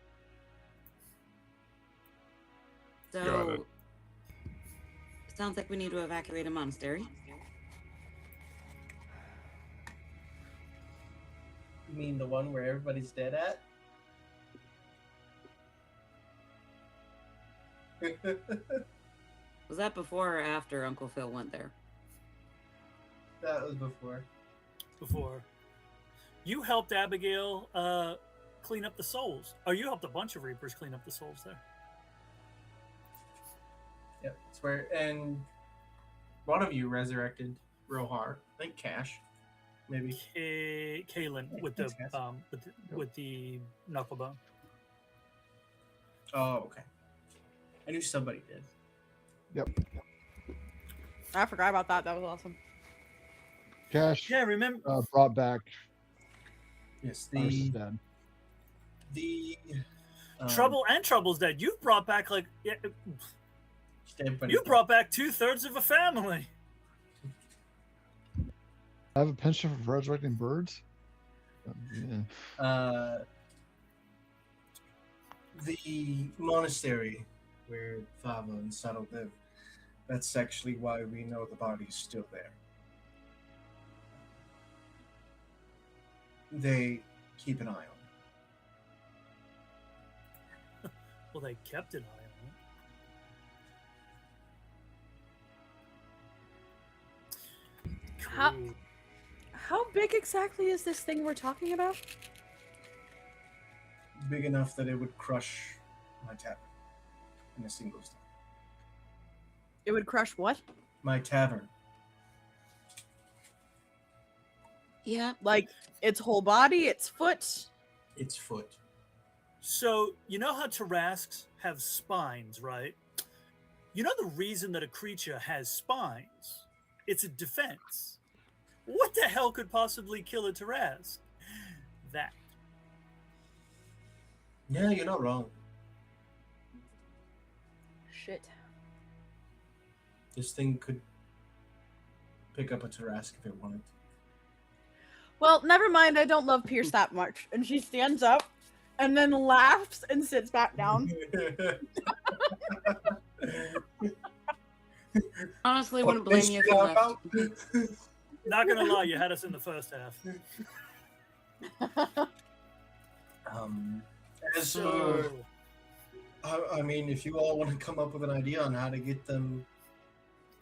Got So, it. sounds like we need to evacuate a monastery. You mean the one where everybody's dead at? Was that before or after Uncle Phil went there? That was before. Before you helped Abigail clean up the souls, or you helped a bunch of Reapers clean up the souls there. Yep, it's where, and one of you resurrected Rohar. I think Cash, maybe. Kaylin with the Yes. with the knuckle bone. Oh, okay. I knew somebody did. Yep. I forgot about that. That was awesome. Cash Yeah, remember? brought back Yes, Iris' dad. the Trouble's dead. You brought back everybody you brought back 2/3 of a family. I have a penchant for resurrecting birds. Yeah. The monastery where Fava and Sado live. That's actually why we know the body's still there. They keep an eye on it. Well, they kept an eye on it. How- Cool. How big exactly is this thing we're talking about? Big enough that it would crush my tavern in a single step. It would crush what? My tavern. Yeah. Like its whole body, its foot? Its foot. So, you know how Tarrasques have spines, right? You know the reason that a creature has spines? It's a defense. What the hell could possibly kill a Tarrasque? that. Yeah, you're not wrong. Shit. This thing could pick up a Tarask if it wanted. Well, never mind. I don't love Pierce that much. And she stands up and then laughs and sits back down. Honestly, wouldn't blame you if you left. Not gonna lie, you had us in the first half. As So, I mean, if you all want to come up with an idea on how to get them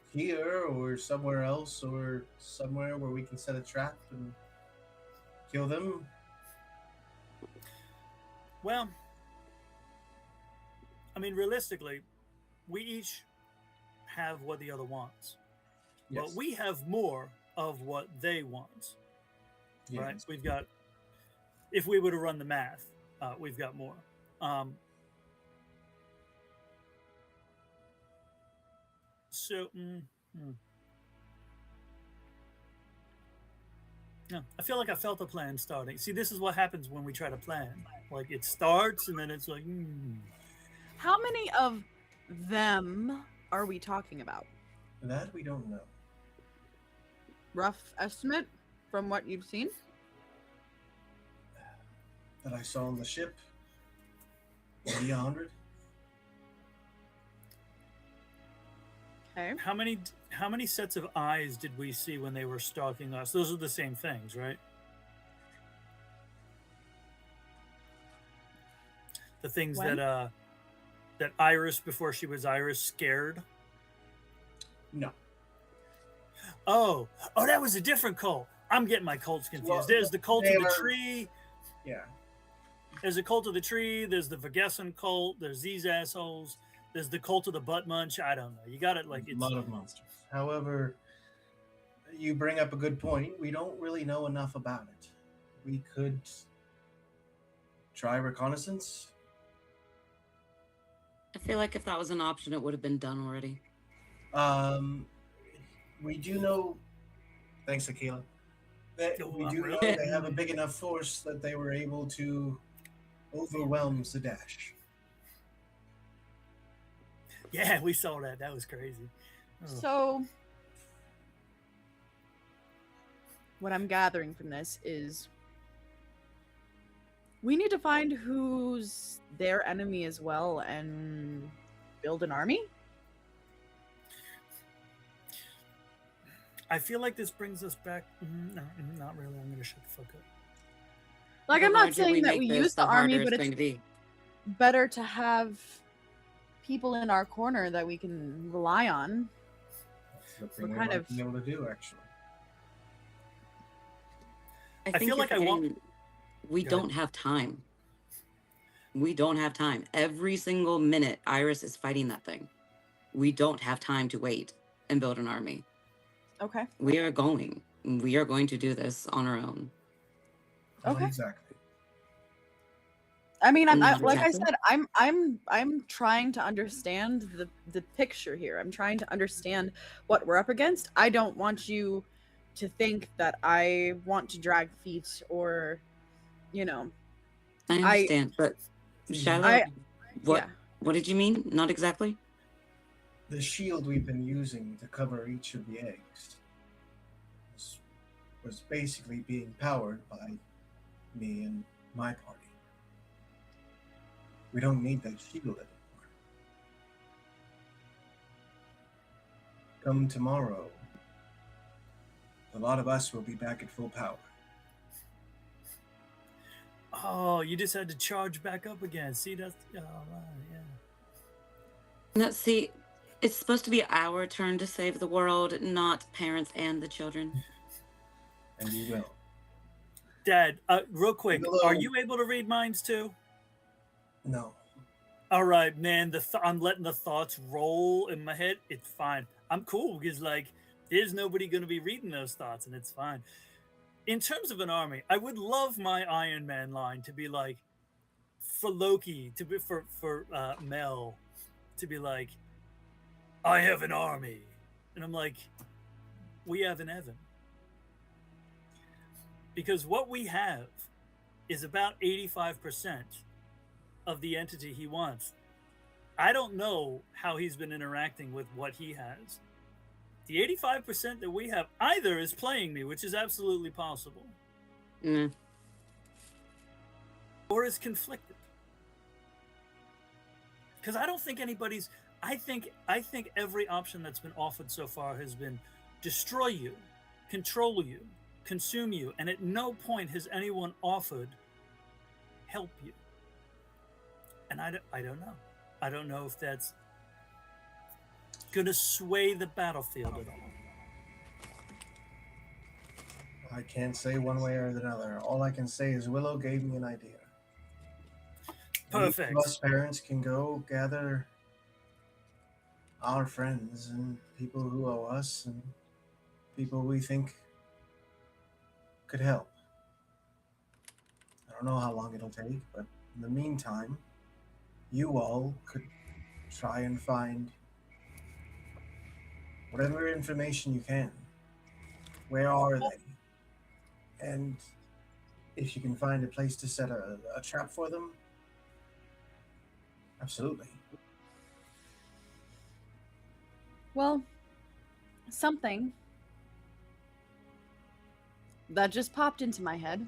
here or somewhere else or somewhere where we can set a trap and kill them. well, I mean, realistically, we each have what the other wants, but we have more of what they want. Right? Yes. We've got, if we were to run the math, we've got more. Yeah, I feel like I felt a plan starting. See, this is what happens when we try to plan. Like it starts and then it's like, How many of them are we talking about? That we don't know. Rough estimate from what you've seen? That I saw on the ship. Maybe 100. Okay. how many sets of eyes did we see when they were stalking us? Those are the same things, right? The things When? that Iris, before she was Iris, scared. No. Oh, that was a different cult. I'm getting my cults confused. Well, There's the cult of they the are- tree. Yeah. There's the cult of the tree. There's the Vergessen cult. There's these assholes. There's the cult of the butt munch. I don't know. You got it. Like A it's lot of monsters. However, you bring up a good point. We don't really know enough about it. We could try reconnaissance. I feel like if that was an option, it would have been done already. We do know, thanks, Akela, that Oh, we do know really? they have a big enough force that they were able to overwhelm Zadash. Yeah, we saw that. That was crazy. Oh. So, what I'm gathering from this is we need to find who's their enemy as well and build an army. I feel like this brings us back. No, not really. I'm gonna shut the fuck up. Like, The I'm not larger saying that make we this, use the harder army, but going it's to be. better to have people in our corner that we can rely on. That's the thing We're we kind might of- be able to do, actually. I feel think like I want- we Go don't ahead. have time. We don't have time. Every single minute, Iris is fighting that thing. We don't have time to wait and build an army. Okay. We are going. We are going to do this on our own. Okay. Exactly. I mean, I'm Not like I exactly. said, I'm trying to understand the picture here. I'm trying to understand what we're up against. I don't want you to think that I want to drag feet or, you know, I understand, but Shiloh, what yeah. what did you mean? Not exactly. The shield we've been using to cover each of the eggs was basically being powered by me and my party. We don't need that shield anymore. Come tomorrow, a lot of us will be back at full power. Oh, you just had to charge back up again. See, that's right, yeah. No, see, it's supposed to be our turn to save the world, not parents and the children. And you will. Dad, real quick, Hello. are you able to read minds too? No. All right, man. I'm letting the thoughts roll in my head. It's fine. I'm cool because like there's nobody going to be reading those thoughts, and it's fine. In terms of an army, I would love my Iron Man line to be like for Loki, to be for Mel, to be like, I have an army, and I'm like, we have an Evan, because what we have is about 85% of the entity he wants. I don't know how he's been interacting with what he has. The 85% that we have either is playing me, which is absolutely possible, Mm. or is conflicted. Because I don't think anybody's. I think every option that's been offered so far has been destroy you, control you, consume you, and at no point has anyone offered help you. And I don't know. I don't know if that's gonna sway the battlefield at all. I can't say one way or another. All I can say is Willow gave me an idea. Perfect. Each of us parents can go gather our friends and people who owe us and people we think could help. I don't know how long it'll take, but in the meantime, you all could try and find whatever information you can. Where are they? And if you can find a place to set a trap for them, absolutely. Well, something that just popped into my head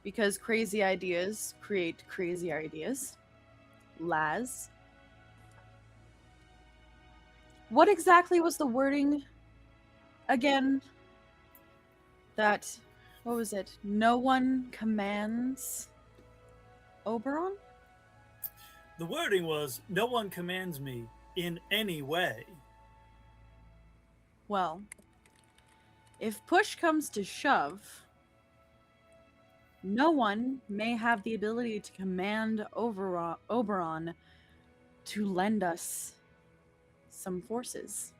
because crazy ideas create crazy ideas. Laz, what exactly was the wording again? What was it? No one commands Oberon? The wording was, no one commands me in any way. Well, if push comes to shove, no one may have the ability to command Oberon to lend us some forces.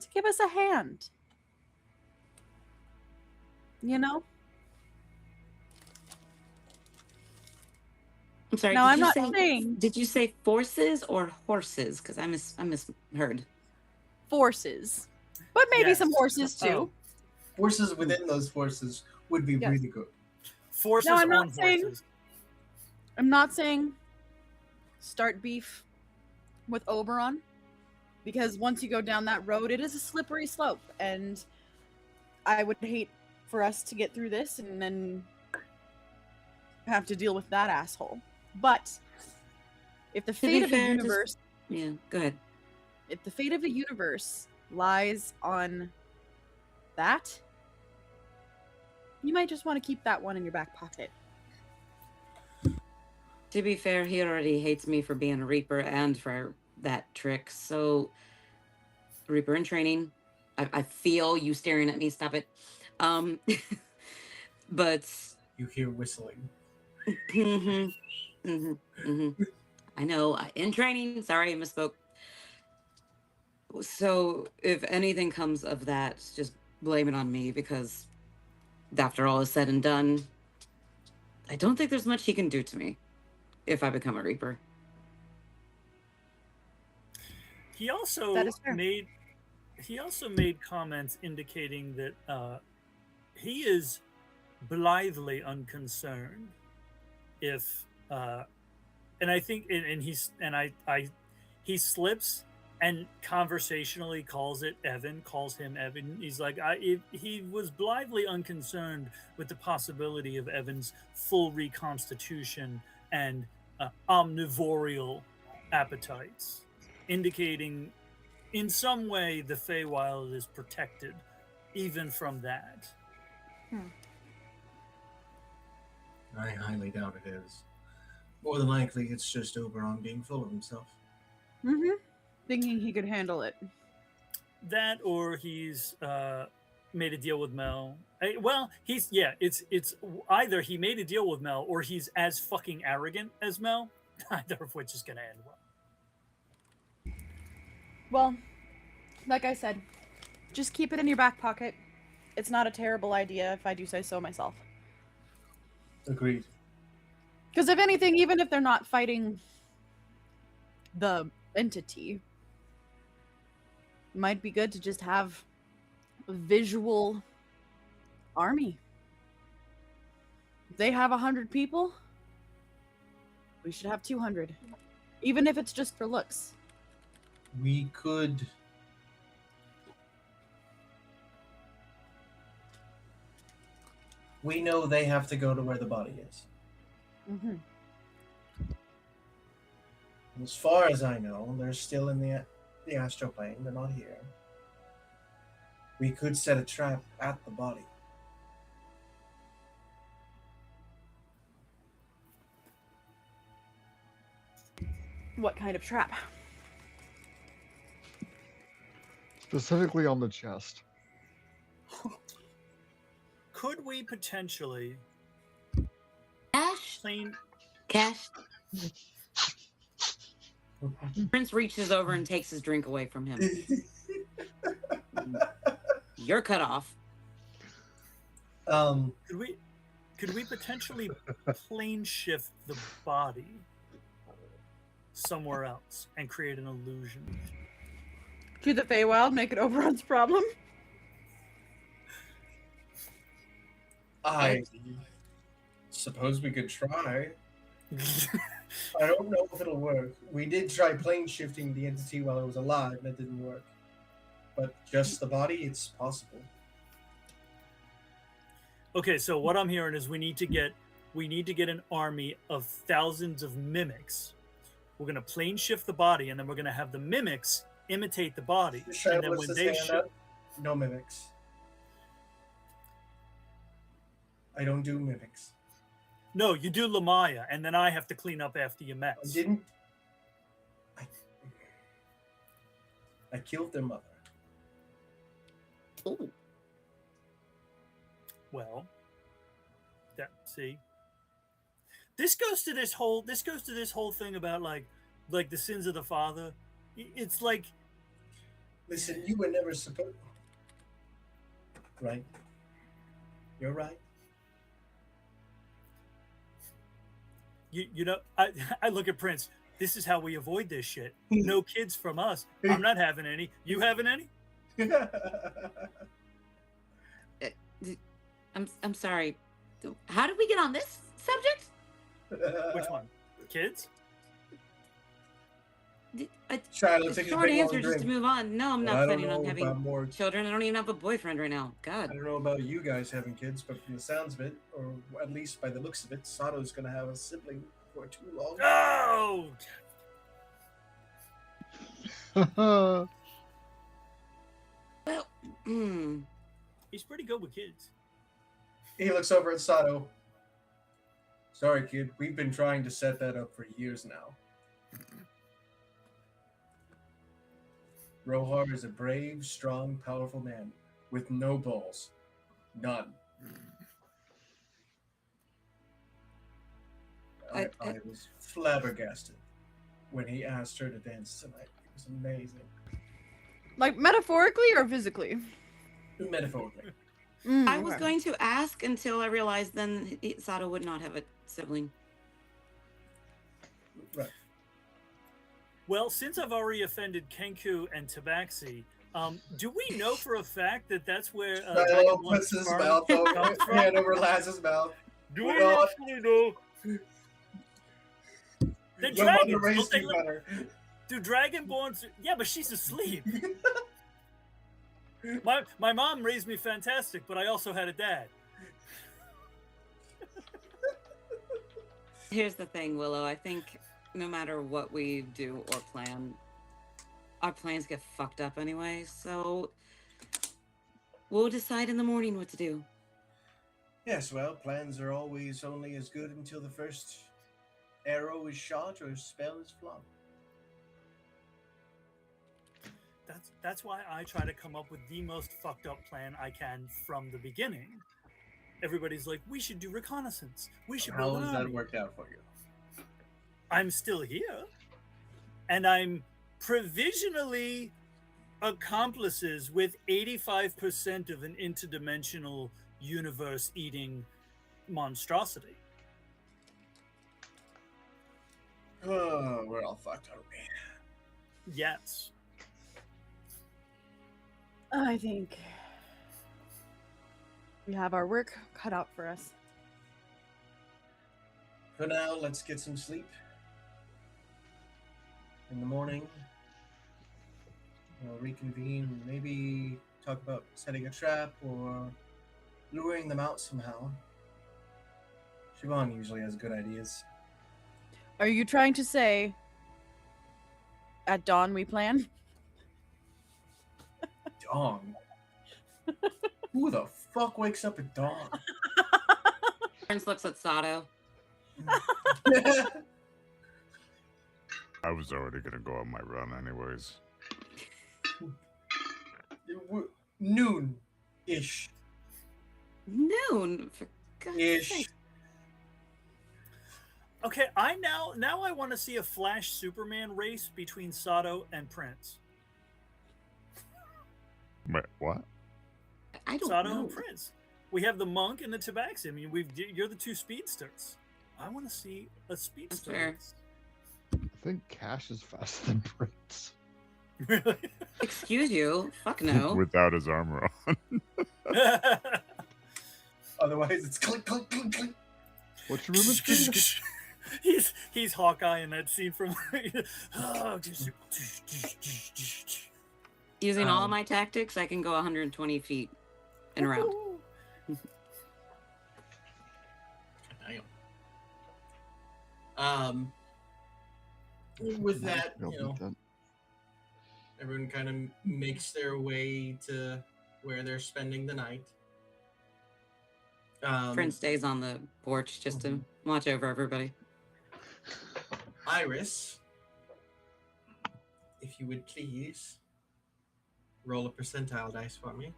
To give us a hand. You know? I'm sorry. Now, did I'm you not say, saying Did you say forces or horses? Because I misheard. forces, but maybe some Yes. horses too. Oh. Forces within those forces would be Yes. really good. Forces No, I'm not on saying- horses. I'm not saying start beef with Oberon, because once you go down that road, it is a slippery slope, and I would hate for us to get through this and then have to deal with that asshole. But if the be fate of the fair, just- universe, Yeah, go ahead. if the fate of the universe lies on that, you might just want to keep that one in your back pocket. To be fair, he already hates me for being a Reaper and for that trick. So, Reaper in training. I feel you staring at me. Stop it. But You hear whistling. mhm, mhm, mhm. I know. In training. Sorry, I misspoke. So, if anything comes of that, just blame it on me because, after all is said and done, I don't think there's much he can do to me if I become a Reaper. He also That is fair. made comments indicating that he is blithely unconcerned if and I think and he slips and conversationally calls him Evan. He's like, he was blithely unconcerned with the possibility of Evan's full reconstitution and omnivorial appetites, indicating in some way the Feywild is protected even from that. I highly doubt it is. More than likely, it's just Oberon being full of himself. Mm-hmm. Thinking he could handle it. That, or he's made a deal with Mel. It's either he made a deal with Mel or he's as fucking arrogant as Mel. Neither of which is gonna end well. Well, like I said, just keep it in your back pocket. It's not a terrible idea if I do say so myself. Agreed. Because if anything, even if they're not fighting the entity, it might be good to just have a visual army they have 100 people, we should have 200. Even if it's just for looks. We could. We know they have to go to where the body is. Mm-hmm. As far as I know, they're still in the astral plane. They're not here. We could set a trap at the body. What kind of trap? Specifically on the chest. Could we potentially Cash? plane? Cash? Prince reaches over and takes his drink away from him. You're cut off. Could we potentially plane shift the body somewhere else and create an illusion? To the Feywild, make it Oberon's problem. I suppose we could try. I don't know if it'll work. We did try plane shifting the entity while it was alive, and it didn't work. But just the body, it's possible. Okay, so what I'm hearing is we need to get an army of thousands of mimics. We're gonna plane shift the body, and then we're gonna have the mimics imitate the body, and then when they no mimics. I don't do mimics. No, you do Lamaya, and then I have to clean up after you I mess. didn't. I killed their mother. Ooh. Well, see, this goes to this whole thing about like the sins of the father. It's like, Listen, you were never supposed. Right. You're right. you know, I look at Prince. This is how we avoid this shit. No kids from us. I'm not having any. You having any? I'm sorry. How did we get on this subject? Which one? Kids? Shiloh, The take a short big long answer is just to drink. move on. No, I'm Well, not I don't planning on know having about more. children. I don't even have a boyfriend right now. I God. don't know about you guys having kids, but from the sounds of it, or at least by the looks of it, Sato's gonna have a sibling for too long. Oh, Well, he's pretty good with kids. He looks over at Sato. Sorry, kid. We've been trying to set that up for years now. Rohar is a brave, strong, powerful man with no balls. None. I was flabbergasted when he asked her to dance tonight. It was amazing. Like metaphorically or physically? Metaphorically. I was going to ask until I realized then Sato would not have a sibling. Right. Well, since I've already offended Kenku and Tabaxi, do we know for a fact that that's where Shiloh puts his mouth over, comes from? hand over Laz's mouth. Do we we not? actually know? The Your mother dragons, raised don't you they look- better. Do dragonborns? Yeah, but she's asleep. My mom raised me fantastic, but I also had a dad. Here's the thing, Willow. I think no matter what we do or plan, our plans get fucked up anyway. So we'll decide in the morning what to do. Yes, well, plans are always only as good until the first arrow is shot or spell is flung. That's why I try to come up with the most fucked up plan I can from the beginning. Everybody's like, we should do reconnaissance. We should How build an has that army." worked out for you? I'm still here, and I'm provisionally accomplices with 85% of an interdimensional universe-eating monstrosity. Oh, we're all fucked, aren't we? Yes. I think we have our work cut out for us. For now, let's get some sleep. In the morning, we'll reconvene and maybe talk about setting a trap or luring them out somehow. Siobhan usually has good ideas. Are you trying to say at dawn we plan? Dawn? Who the fuck wakes up at dawn? Prince looks at Sato. I was already gonna go on my run anyways. Noon-ish. Noon, for God's Ish. sake. Okay, I want to see a Flash Superman race between Sato and Prince. Wait, what? I don't Sato know. and Prince. We have the monk and the Tabaxi. I mean, you're the two speedsters. I want to see a speedster fair. race. I think Cash is faster than Prince. Really? Excuse you. Fuck no. Without his armor on. Otherwise, it's click, click, click, click. What's your movement speed? he's Hawkeye in that scene from. Using all of my tactics, I can go 120 feet in a round. Damn. With that, I'll beat that. everyone kind of makes their way to where they're spending the night. Prince stays on the porch just to watch over everybody. Iris, if you would please roll a percentile dice for me.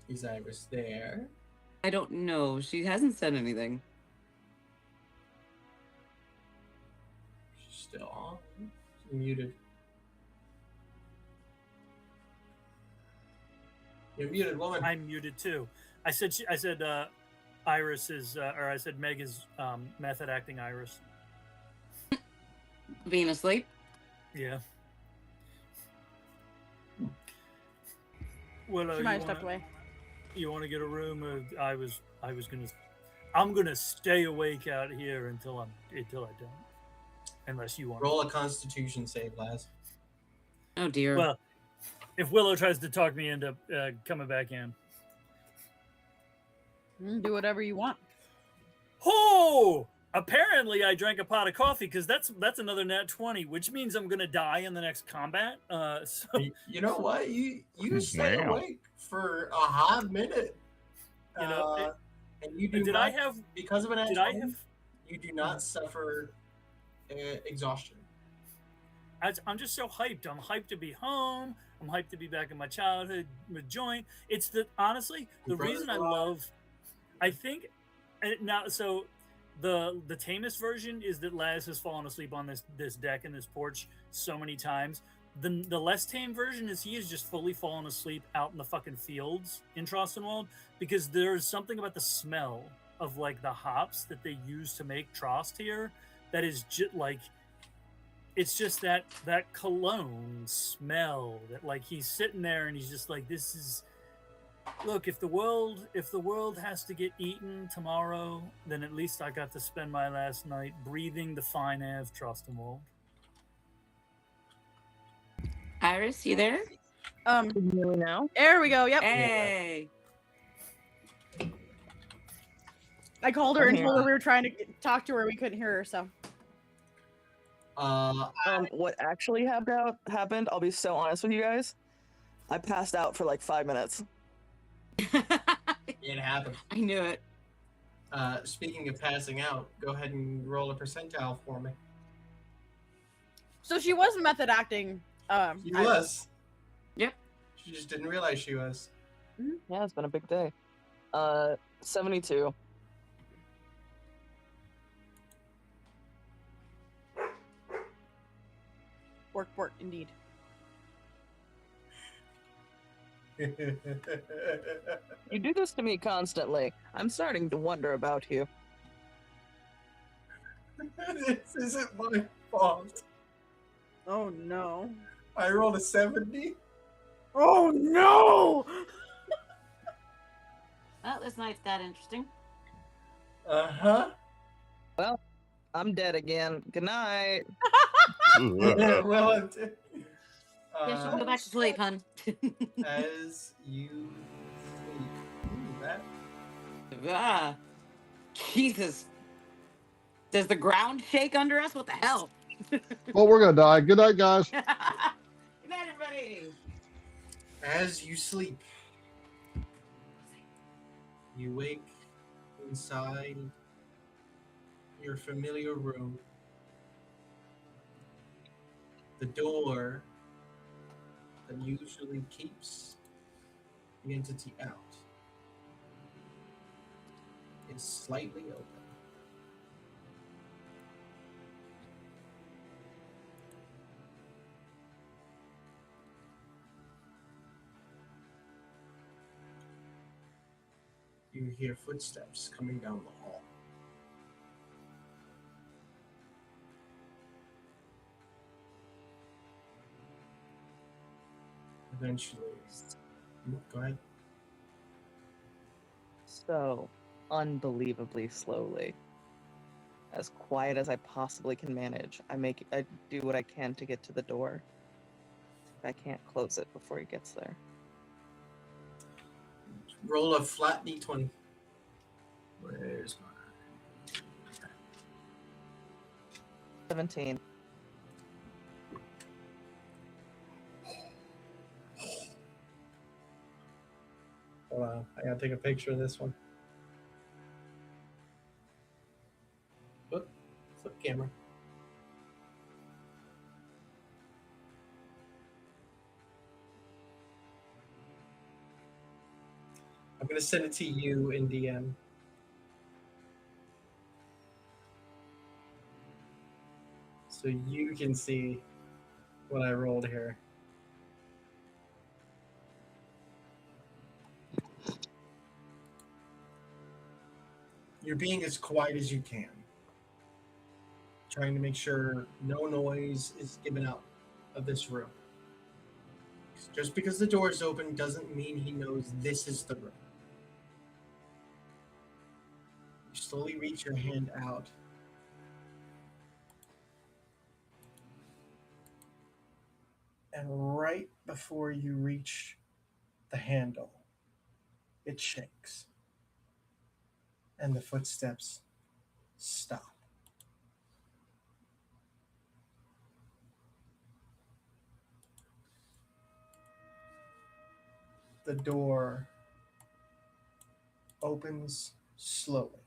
Is Iris there? I don't know. She hasn't said anything. She's still on. She's muted. You're muted, woman. I'm muted too. I said Iris is, or I said Meg is method acting Iris. Being asleep? Yeah. Well, She might have stepped away. You want to get a room? I'm gonna stay awake out here until I don't. Unless you want. Roll a Constitution save, Laz. Oh dear. Well, if Willow tries to talk me into coming back in. Do whatever you want. Oh! Apparently, I drank a pot of coffee because that's another nat 20, which means I'm gonna die in the next combat. So You know what? You stay Wow. awake for a hot minute. You know, and you do did not, I have? because of an Did I action, have? you do not suffer exhaustion. I'm just so hyped. I'm hyped to be home. I'm hyped to be back in my childhood with Joint. It's the honestly the Brother's reason I alive. love. I think now so. The tamest version is that Laz has fallen asleep on this deck and this porch so many times. The less tame version is he has just fully fallen asleep out in the fucking fields in Trostenwald because there's something about the smell of like the hops that they use to make Trost here that is just like it's just that cologne smell that like he's sitting there and he's just like this is. Look, if the world has to get eaten tomorrow, then at least I got to spend my last night breathing the fine air of Trostenwald. Iris, you there? Can you hear me now? There we go. Yep. Hey. I called her I'm and here. told her we were trying to talk to her. We couldn't hear her, so. What actually happened, I'll be so honest with you guys. I passed out for like 5 minutes. It happened. I knew it. Speaking of passing out, go ahead and roll a percentile for me. So she was method acting. She was. Yep. She just didn't realize she was. Yeah, it's been a big day. 72. Work, indeed. You do this to me constantly. I'm starting to wonder about you. This isn't my fault. Oh no. I rolled a 70. Oh no! Well, this night's got interesting. Uh-huh. Well, I'm dead again. Good night. Well, I'm Guess you can go back to sleep, hun. as you sleep. That Ah, Jesus. Does the ground shake under us? What the hell? Well, we're gonna die. Good night, guys. Good night, everybody. as you sleep, you wake inside your familiar room. The door that usually keeps the entity out is slightly open. You hear footsteps coming down the hall. Eventually, go ahead. So unbelievably slowly. As quiet as I possibly can manage. I do what I can to get to the door. I can't close it before he gets there. Roll a flat d20. Where's my 17. Hold on, I gotta take a picture of this one. Flip camera. I'm gonna send it to you in DM. So you can see what I rolled here. You're being as quiet as you can. Trying to make sure no noise is given out of this room. Just because the door is open doesn't mean he knows this is the room. You slowly reach your hand out. And right before you reach the handle, it shakes. And the footsteps stop. The door opens slowly.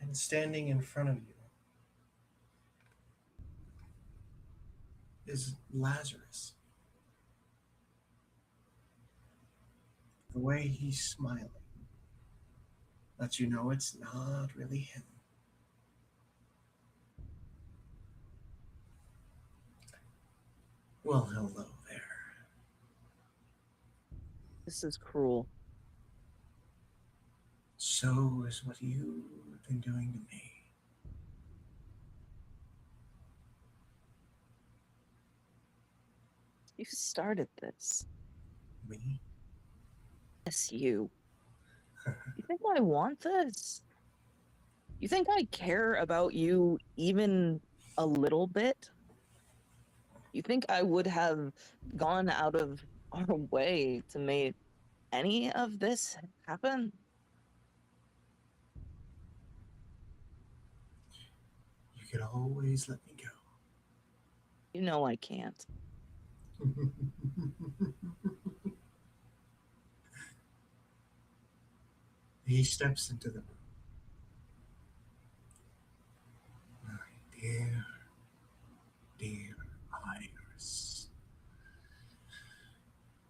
And standing in front of you is Lazarus. The way he's smiling lets you know it's not really him. Well, hello there. This is cruel. So is what you've been doing to me. You started this. Me? Yes, you. You think I want this? You think I care about you even a little bit? You think I would have gone out of our way to make any of this happen? You could always let me go. You know I can't. He steps into the room. My dear, dear Iris.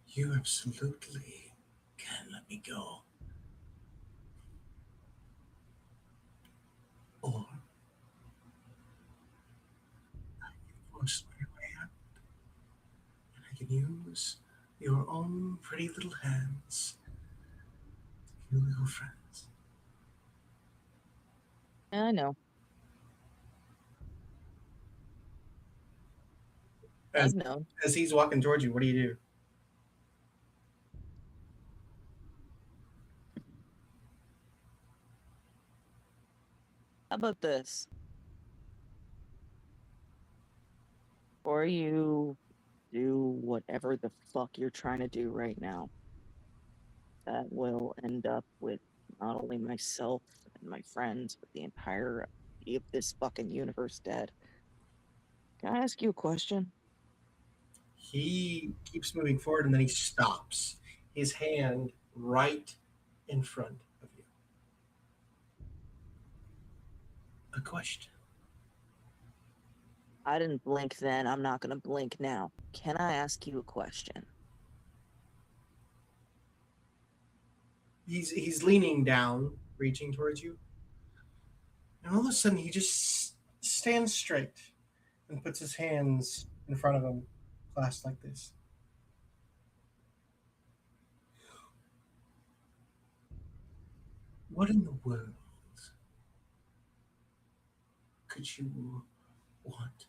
You absolutely can let me go. Or I can force my way out. And I can use your own pretty little hands to kill your friends. I know. As, I've known. as he's walking towards you, what do you do? How about this? Or you do whatever the fuck you're trying to do right now. That will end up with not only myself and my friends, but the entire of this fucking universe dead. Can I ask you a question? He keeps moving forward and then he stops, his hand right in front of you. A question. I didn't blink then. I'm not gonna blink now. Can I ask you a question? He's leaning down, reaching towards you. And all of a sudden he just stands straight and puts his hands in front of him, clasped like this. What in the world could you want to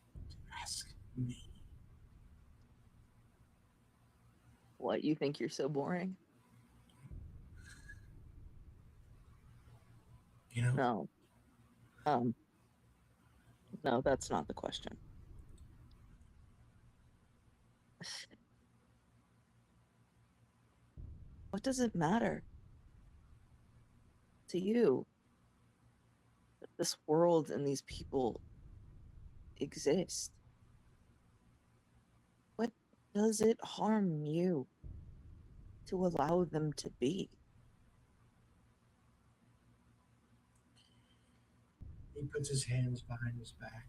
ask me? What, you think you're so boring? You know, No. No, that's not the question. What does it matter to you that this world and these people exist? What does it harm you to allow them to be? he puts his hands behind his back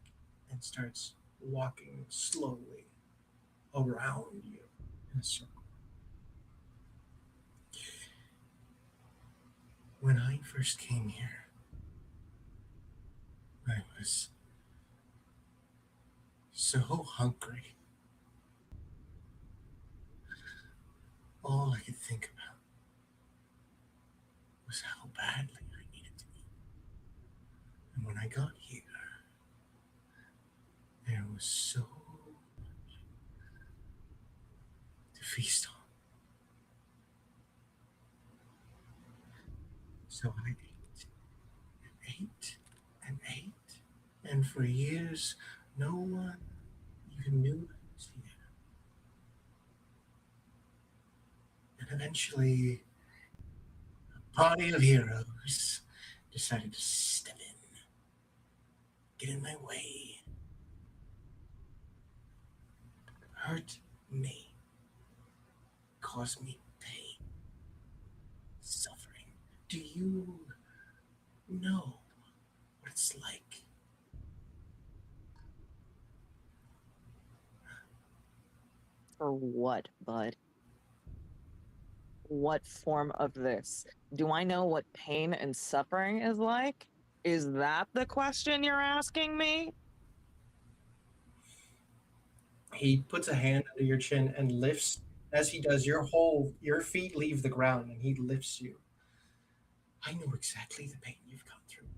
and starts walking slowly around you in a circle. When I first came here, I was so hungry. All I could think about was how badly I needed to eat. And when I got here, there was so much to feast on. So I ate and ate and ate. And for years, no one even knew I was here. And eventually, a party of heroes decided to step in, get in my way, hurt me, cause me pain, suffering. Do you know what it's like? For what, bud? What form of this? Do I know what pain and suffering is like? Is that the question you're asking me? He puts a hand under your chin and lifts. As he does, your feet leave the ground and he lifts you. I know exactly the pain you've gone through.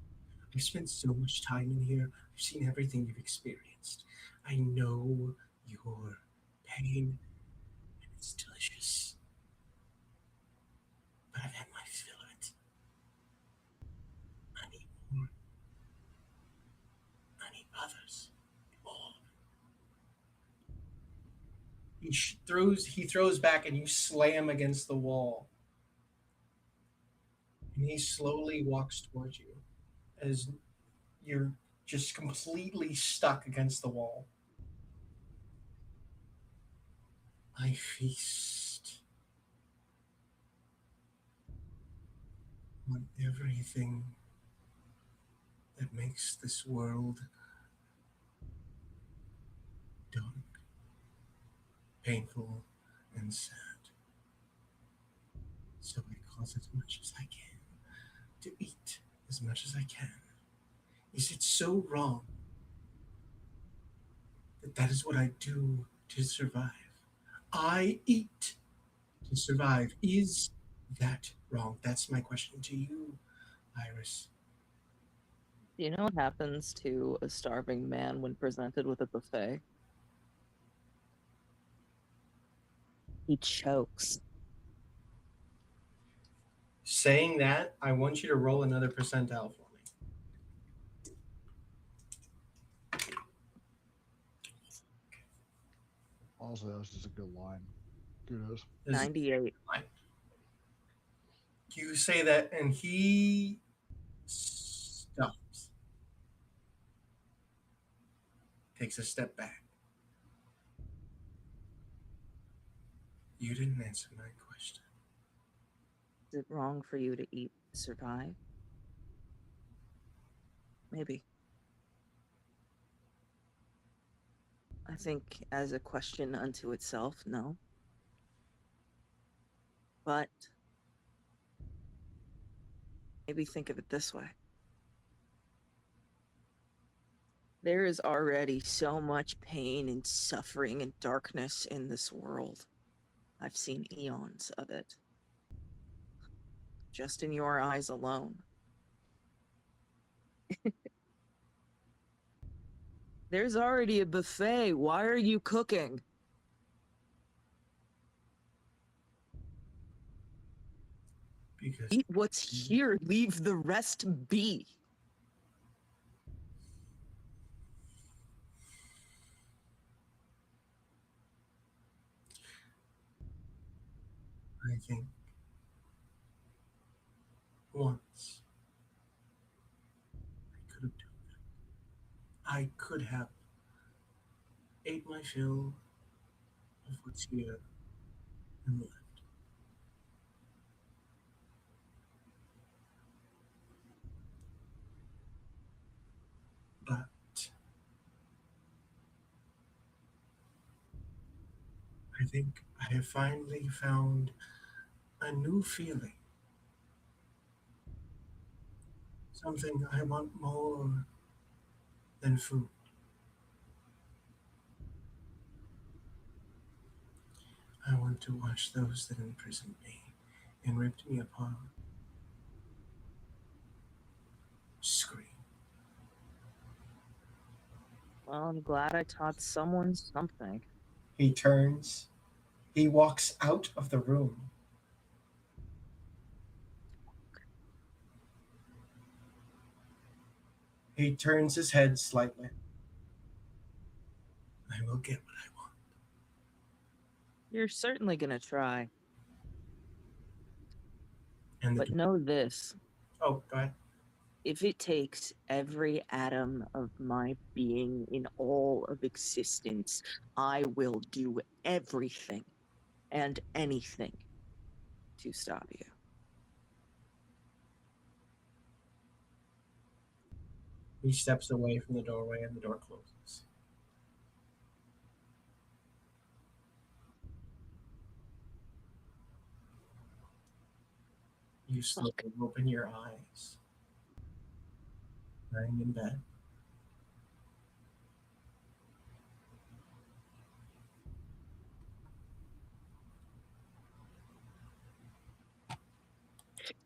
I've spent so much time in here. I've seen everything you've experienced. I know your pain, and it's delicious. But I've had my fill of it. I need more. I need others. All. He throws back, and you slam against the wall. And he slowly walks towards you as you're just completely stuck against the wall. I feast on everything that makes this world dark, painful, and sad. So I cause as much as I can to eat as much as I can. Is it so wrong that that is what I do to survive? I eat to survive. Is that wrong? That's my question to you, Iris. You know what happens to a starving man when presented with a buffet? He chokes. Saying that, I want you to roll another percentile for me. Honestly, that was just a good line. Kudos. This is 98. fine. You say that, and he stops, takes a step back. You didn't answer my question. Is it wrong for you to eat to survive? Maybe. I think as a question unto itself, no. But maybe think of it this way. There is already so much pain and suffering and darkness in this world. I've seen eons of it. Just in your eyes alone. There's already a buffet. Why are you cooking? Because Eat what's here. Leave the rest be. I think once I could have done that. I could have ate my fill of what's here and left. But I think I have finally found a new feeling. Something I want more than food. I want to watch those that imprisoned me and ripped me apart scream. Well, I'm glad I taught someone something. He turns. He walks out of the room. He turns his head slightly. I will get what I want. You're certainly gonna try. And the But know this. oh, go ahead. If it takes every atom of my being in all of existence, I will do everything and anything to stop you. He steps away from the doorway and the door closes. You slowly open your eyes. Lying in bed.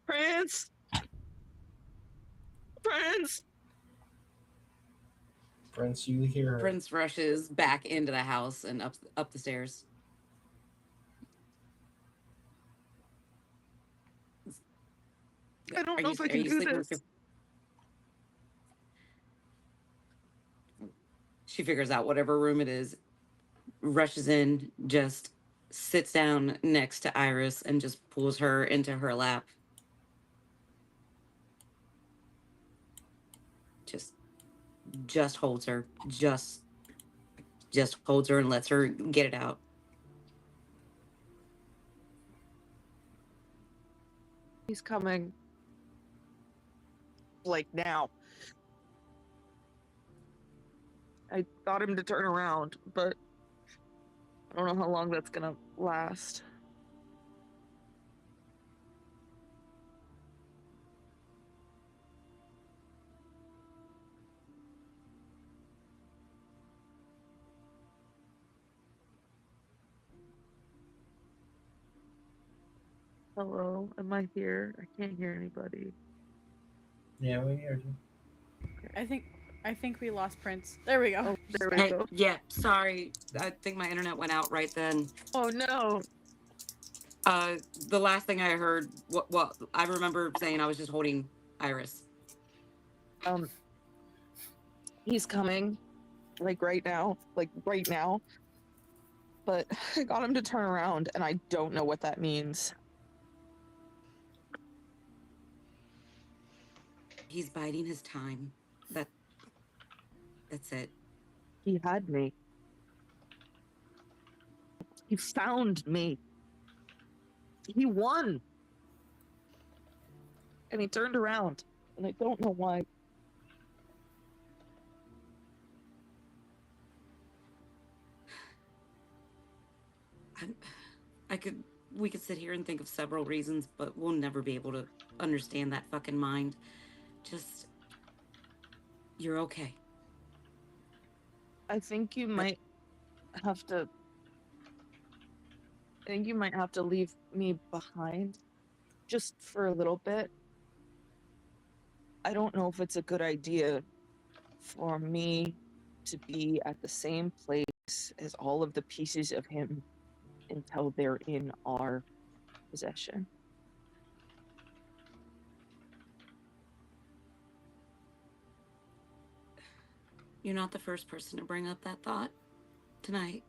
Prince! Prince! Prince, you hear her. Prince rushes back into the house and up the stairs. I don't Are know you- if I are can you do sleeping with this. She figures out whatever room it is, rushes in, just sits down next to Iris and just pulls her into her lap. Just holds her. Just holds her and lets her get it out. He's coming. Like now. I got him to turn around, but I don't know how long that's gonna last. Hello, am I here? I can't hear anybody. Yeah, we heard you. I think we lost Prince. There we go. Oh, there we Hey, go. yeah, sorry. I think my internet went out right then. Oh no. The last thing I heard, what I remember saying, I was just holding Iris. He's coming, like right now, But I got him to turn around, and I don't know what that means. He's biding his time. That's it. He had me. He found me. He won. And he turned around, and I don't know why. We could sit here and think of several reasons, but we'll never be able to understand that fucking mind. Just, you're okay. I think you might have to. I think you might have to leave me behind, just for a little bit. I don't know if it's a good idea for me to be at the same place as all of the pieces of him until they're in our possession. You're not the first person to bring up that thought tonight.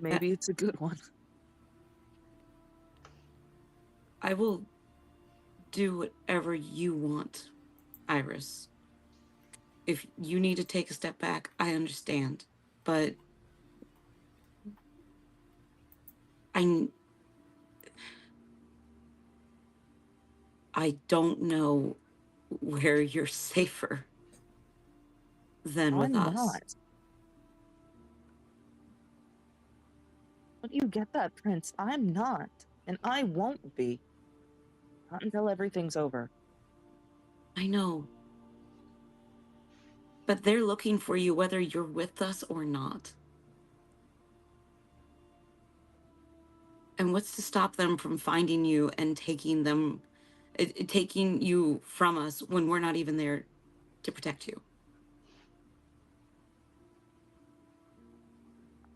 Maybe it's a good one. I will do whatever you want, Iris. If you need to take a step back, I understand. But I don't know where you're safer than with I'm us. not. Don't you get that, Prince? I'm not. And I won't be. Not until everything's over. I know. But they're looking for you whether you're with us or not. And what's to stop them from finding you and taking you from us when we're not even there to protect you?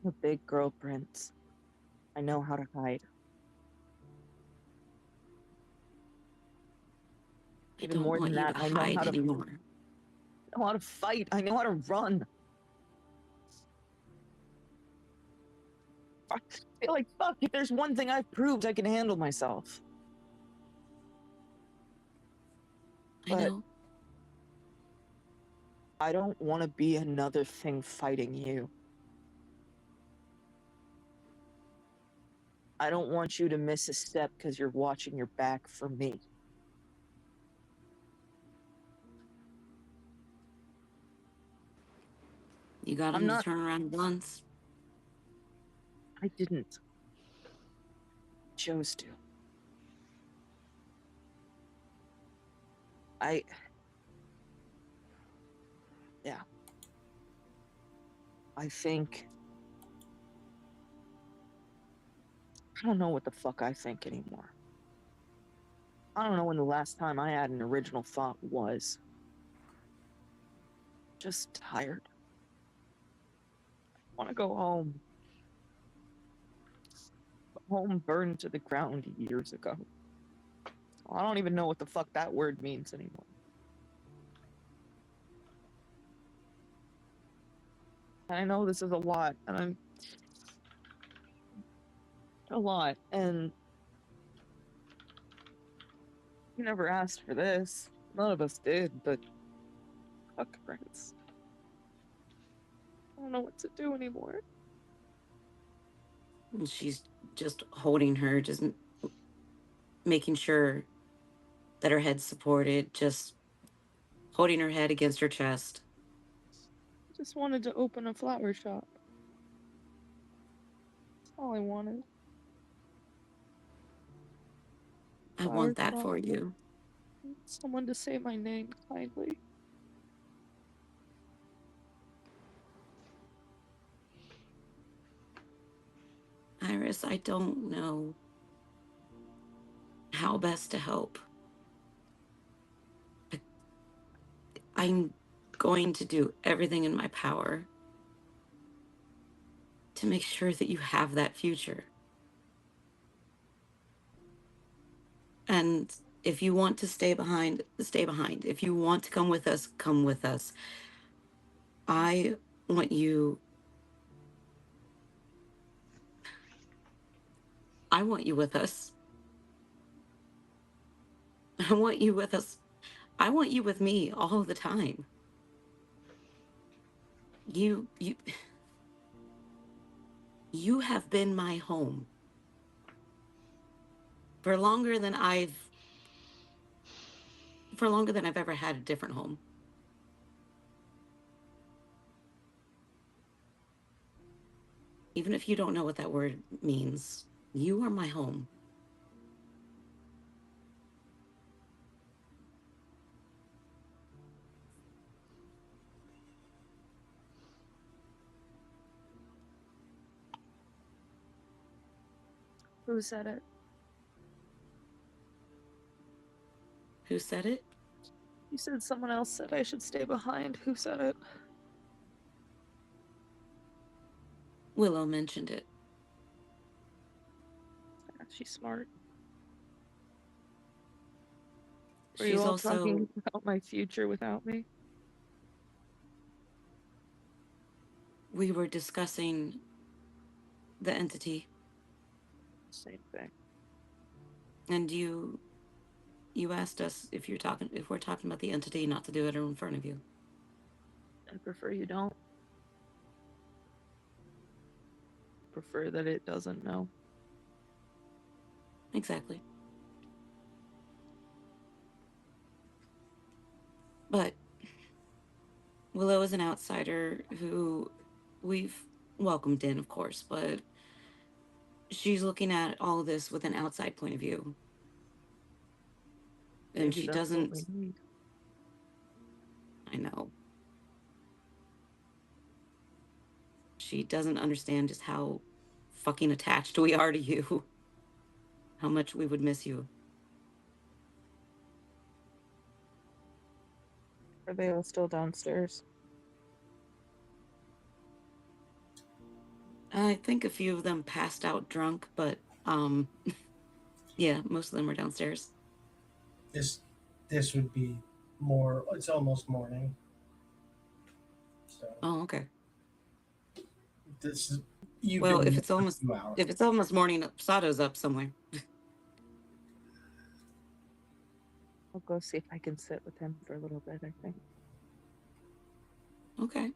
I'm a big girl, Prince. I know how to hide. I Even don't more want than you that, to I know hide how to anymore. I know how to fight. I know how to run. I feel like, fuck, if there's one thing I've proved, I can handle myself. I But know. I don't want to be another thing fighting you. I don't want you to miss a step because you're watching your back for me. You got I'm him not- to turn around once. I didn't. Chose to. Yeah. I think... I don't know what the fuck I think anymore. I don't know when the last time I had an original thought was. Just tired. I want to go home. But home burned to the ground years ago. I don't even know what the fuck that word means anymore. And I know this is a lot, and I'm... a lot, and... you never asked for this. None of us did, but... fuck, Prince. I don't know what to do anymore. And she's just holding her, just making sure that her head's supported, just holding her head against her chest. I just wanted to open a flower shop. That's all I wanted. I Flower want that shop. for you. Someone to say my name kindly. Iris, I don't know how best to help. I'm going to do everything in my power to make sure that you have that future. And if you want to stay behind, stay behind. If you want to come with us, come with us. I want you. I want you with us. I want you with us. I want you with me all the time. You have been my home for longer than I've ever had a different home. Even if you don't know what that word means, you are my home. Who said it? Who said it? You said someone else said I should stay behind. Who said it? Willow mentioned it. She's smart. Were She's you all also talking about my future without me? we were discussing the entity, Same thing. and you asked us if we're talking about the entity, not to do it in front of you. I prefer you don't. Prefer that it doesn't know. Exactly. But Willow is an outsider who we've welcomed in, of course, but she's looking at all of this with an outside point of view. And Maybe she that's what we doesn't. need. I know. She doesn't understand just how fucking attached we are to you. How much we would miss you. Are they all still downstairs? I think a few of them passed out drunk, but yeah, most of them are downstairs. This would be more. It's almost morning. So Oh, okay. this is you. Well, can if miss it's a almost few hours. if it's almost morning, Sato's up somewhere. I'll go see if I can sit with him for a little bit, I think. Okay.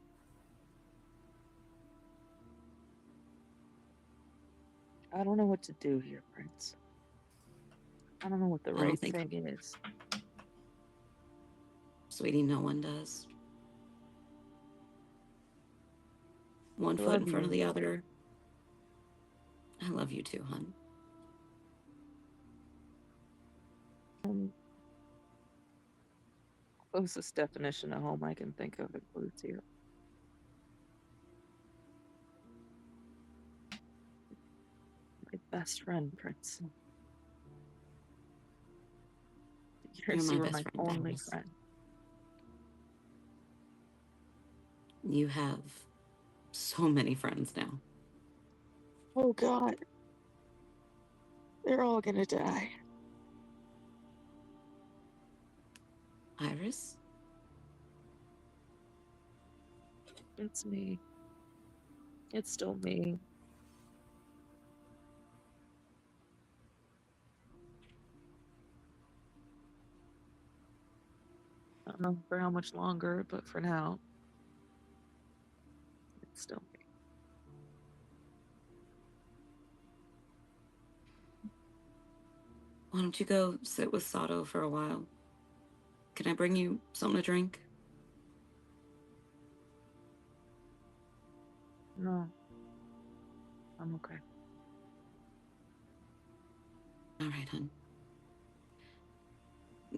I don't know what to do here, Prince. I don't know what the I don't right think- thing is. Sweetie, no one does. One I foot love in front of you. the other. I love you too, hun. Closest definition of home I can think of includes you. My best friend, Prince. You're my You were best my friend, only Iris. friend. You have so many friends now. Oh God. They're all gonna die. Iris? It's me. It's still me. I don't know for how much longer, but for now, it's still me. Why don't you go sit with Sato for a while? Can I bring you something to drink? No. I'm okay. All right, hun.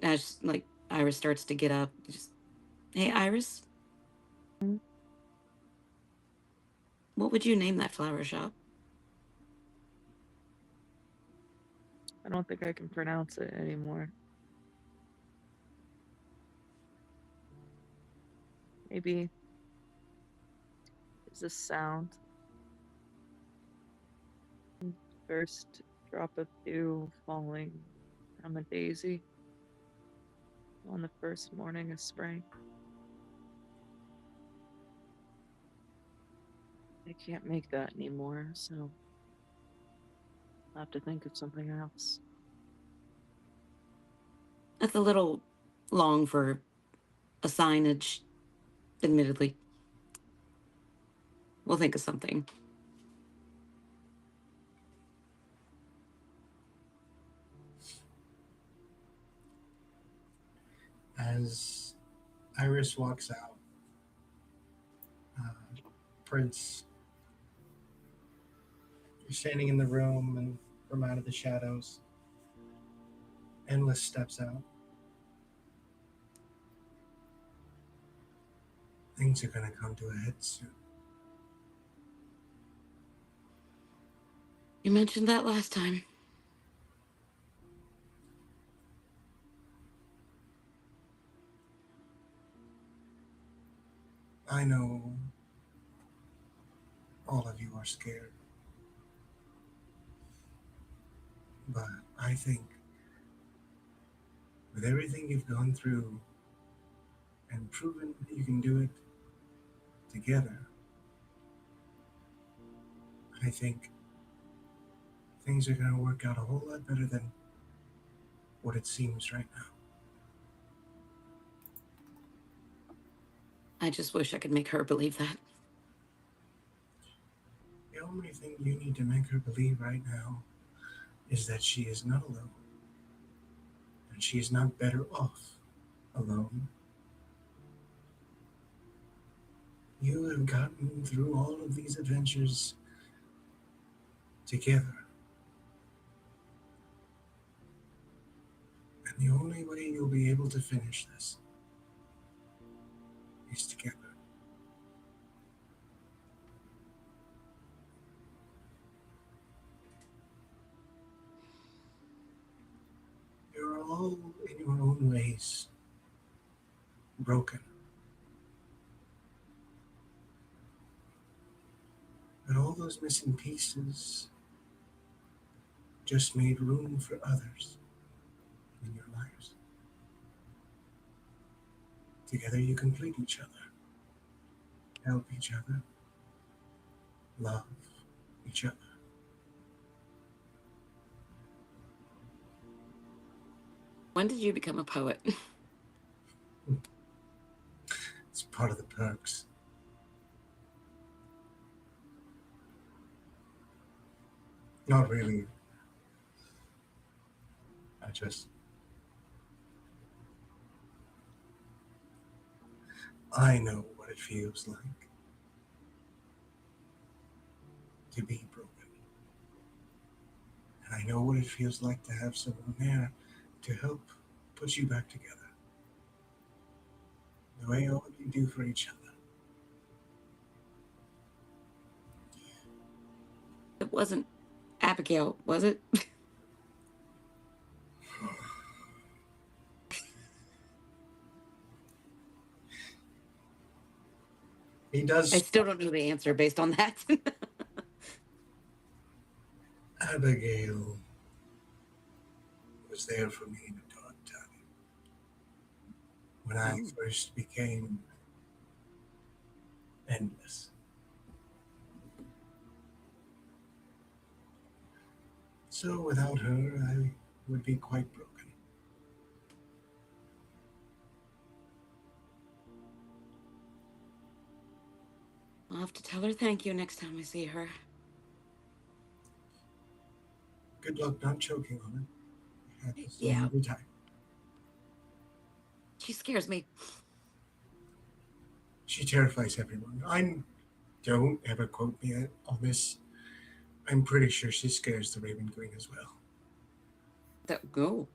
As like Iris starts to get up, just hey, Iris. Hmm? What would you name that flower shop? I don't think I can pronounce it anymore. Maybe there's a sound. First drop of dew falling from a daisy on the first morning of spring. I can't make that anymore, so I'll have to think of something else. That's a little long for a signage, admittedly. We'll think of something. As Iris walks out, Prince, you're standing in the room and from out of the shadows, Endless steps out. Things are going to come to a head soon. You mentioned that last time. I know all of you are scared, but I think with everything you've gone through and proven that you can do it together, I think things are going to work out a whole lot better than what it seems right now. I just wish I could make her believe that. The only thing you need to make her believe right now is that she is not alone, and she is not better off alone. You have gotten through all of these adventures together. And the only way you'll be able to finish this is together. You're all, in your own ways, broken. But all those missing pieces just made room for others in your lives. Together you complete each other, help each other, love each other. When did you become a poet? It's part of the perks. Not really. I know what it feels like to be broken. And I know what it feels like to have someone there to help put you back together. The way all of you do for each other. It wasn't Abigail, was it? He does. I still don't know the answer based on that. Abigail was there for me in a dark time. When I first became Endless. So without her, I would be quite broken. I'll have to tell her thank you next time I see her. Good luck not choking on it. It happens to me Yeah. every time. She scares me. She terrifies everyone. Don't ever quote me on this. I'm pretty sure she scares the Raven Queen as well. Go.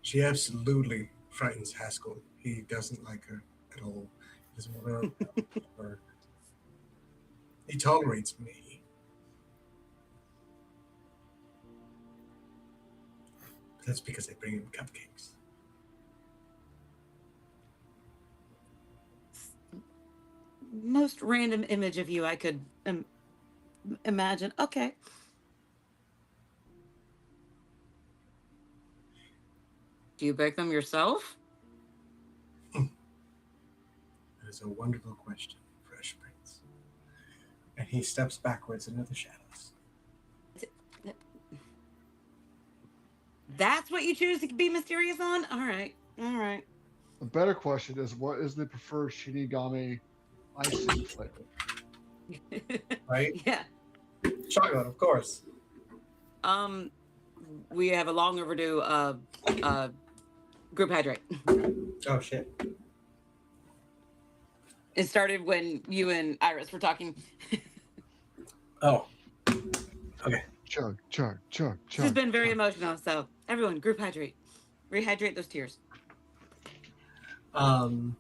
She absolutely frightens Haskell. He doesn't like her at all. He doesn't want her around her. He tolerates me. That's because I bring him cupcakes. most random image of you I could imagine. Okay. Do you bake them yourself? That is a wonderful question, Fresh Prince. And he steps backwards into the shadows. That's what you choose to be mysterious on? All right. All right. The better question is, what is the preferred Shinigami icing flavor? Right? Yeah. Chocolate, of course. We have a long overdue group hydrate. Oh, shit. It started when you and Iris were talking. Oh. Okay. Chug, chug, chug, This has chug. been very chug. emotional, so everyone, group hydrate. Rehydrate those tears. Was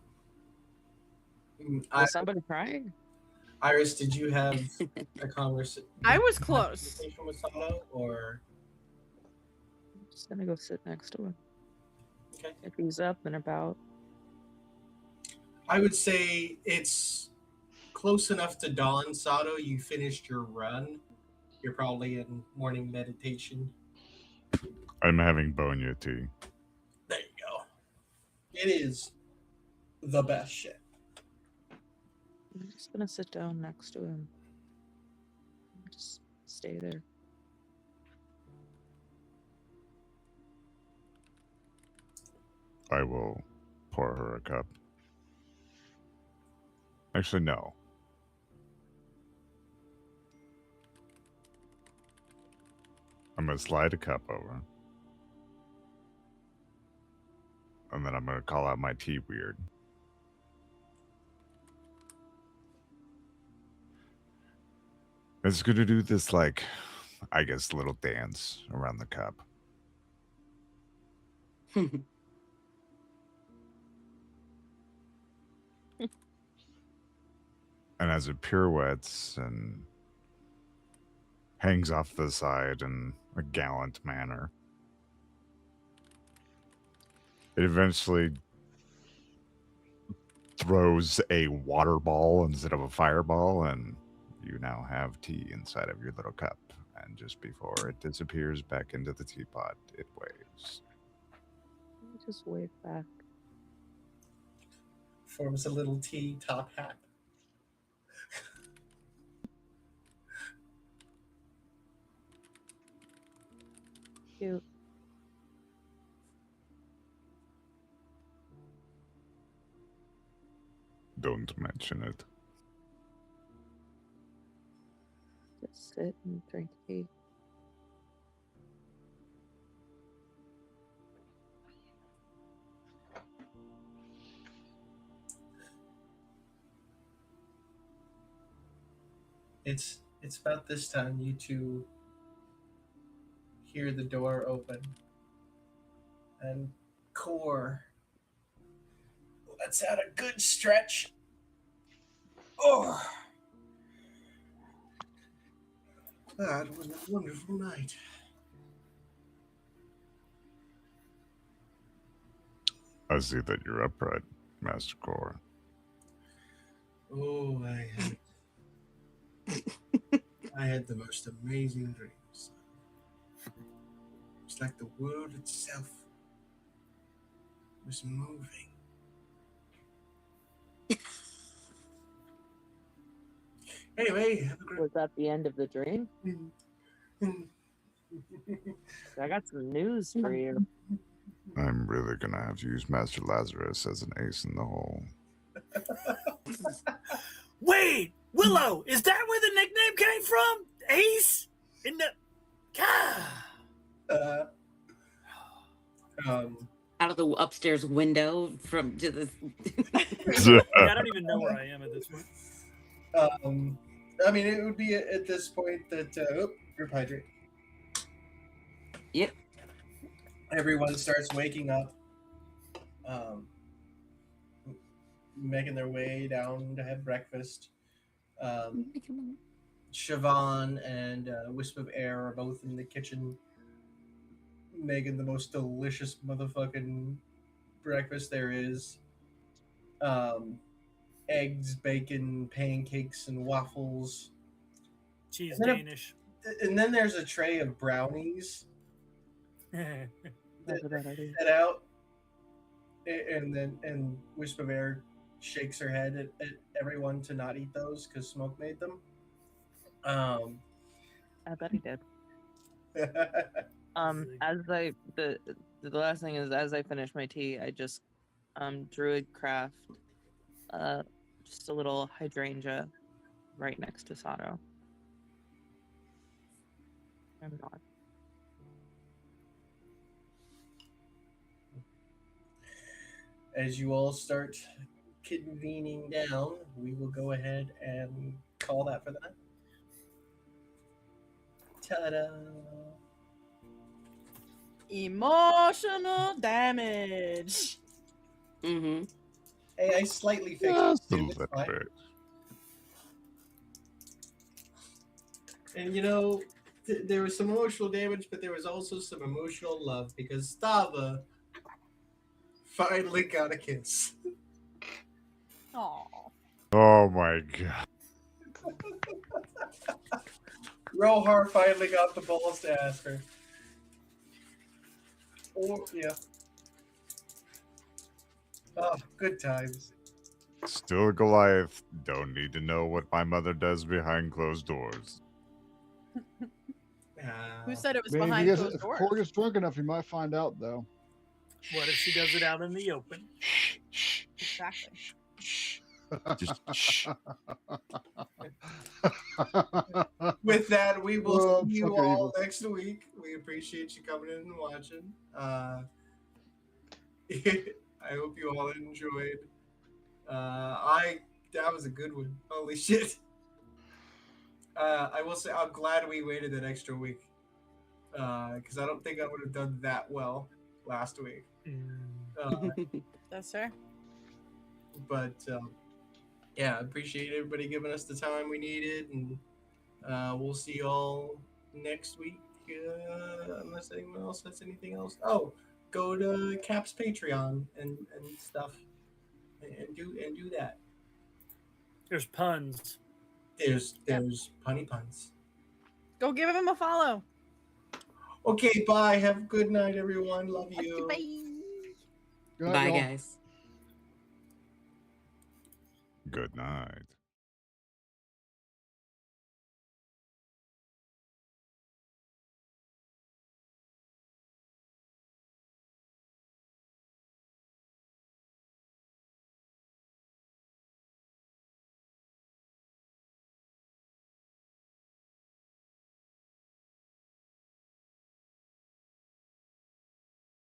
somebody crying? Iris, did you have a conversation? I was close. With Sato, or I'm just gonna go sit next to him. okay. If he's up and about. I would say it's close enough to dawn, Sato. You finished your run. You're probably in morning meditation. I'm having Bonya tea. There you go. It is the best shit. I'm just gonna sit down next to him. Just stay there. I will pour her a cup. Actually, no. I'm going to slide a cup over. And then I'm going to call out my tea weird. It's going to do this, like, I guess, little dance around the cup. And as it pirouettes and hangs off the side in a gallant manner, it eventually throws a water ball instead of a fireball, and you now have tea inside of your little cup. And just before it disappears back into the teapot, it waves. Just wave back. Forms a little tea top hat. Cute. Don't mention it. Just sit and drink tea. It's about this time you two hear the door open. And Core lets out a good stretch. Oh, that was a wonderful night. I see that you're upright, Master Core. Oh, I had the most amazing dreams. It's like the world itself was moving. Anyway, have a great. Was that the end of the dream? I got some news for you. I'm really gonna have to use Master Lazarus as an ace in the hole. Wait, Willow, is that where the nickname came from? Ace? In the... Out of the upstairs window from to the. I don't even know where I am at this point. I mean, it would be at this point that group hydrate. Yep. Everyone starts waking up, making their way down to have breakfast. Siobhan and Wisp of Air are both in the kitchen making the most delicious motherfucking breakfast there is. eggs, bacon, pancakes, and waffles. Cheese And then Danish. And then there's a tray of brownies That's a bad idea. set out. And Wisp of Air shakes her head at everyone to not eat those because Smoke made them. I bet he did. As the last thing is, as I finish my tea, I just druid craft just a little hydrangea right next to Sato. I'm not. As you all start convening down, we will go ahead and call that for the night. Ta-da! Emotional damage. Mm-hmm. Hey, I slightly fixed Just it. a too, it's little fine. bit. And you know, there was some emotional damage, but there was also some emotional love because Stava finally got a kiss. Aw. Oh my god. Rohar finally got the balls to ask her. Or, yeah. Oh, good times. Still Goliath. Don't need to know what my mother does behind closed doors. Who said it was I mean, behind if closed doors? Corey gets drunk enough, you might find out, though. What if she does it out in the open? Exactly. Just shh. With that, we will Oh, see you fucking all evil. next week. We appreciate you coming in and watching. I hope you all enjoyed. That was a good one. Holy shit. I will say I'm glad we waited an extra week. Because I don't think I would have done that well last week. That's fair. But yeah, I appreciate everybody giving us the time we needed, and we'll see you all next week. Unless anyone else has anything else. Oh, go to Cap's Patreon and stuff, and do that. There's puns. There's punny puns. Go give him a follow. Okay, bye. Have a good night, everyone. Love you. Bye. Good night, Bye, y'all. guys. Good night.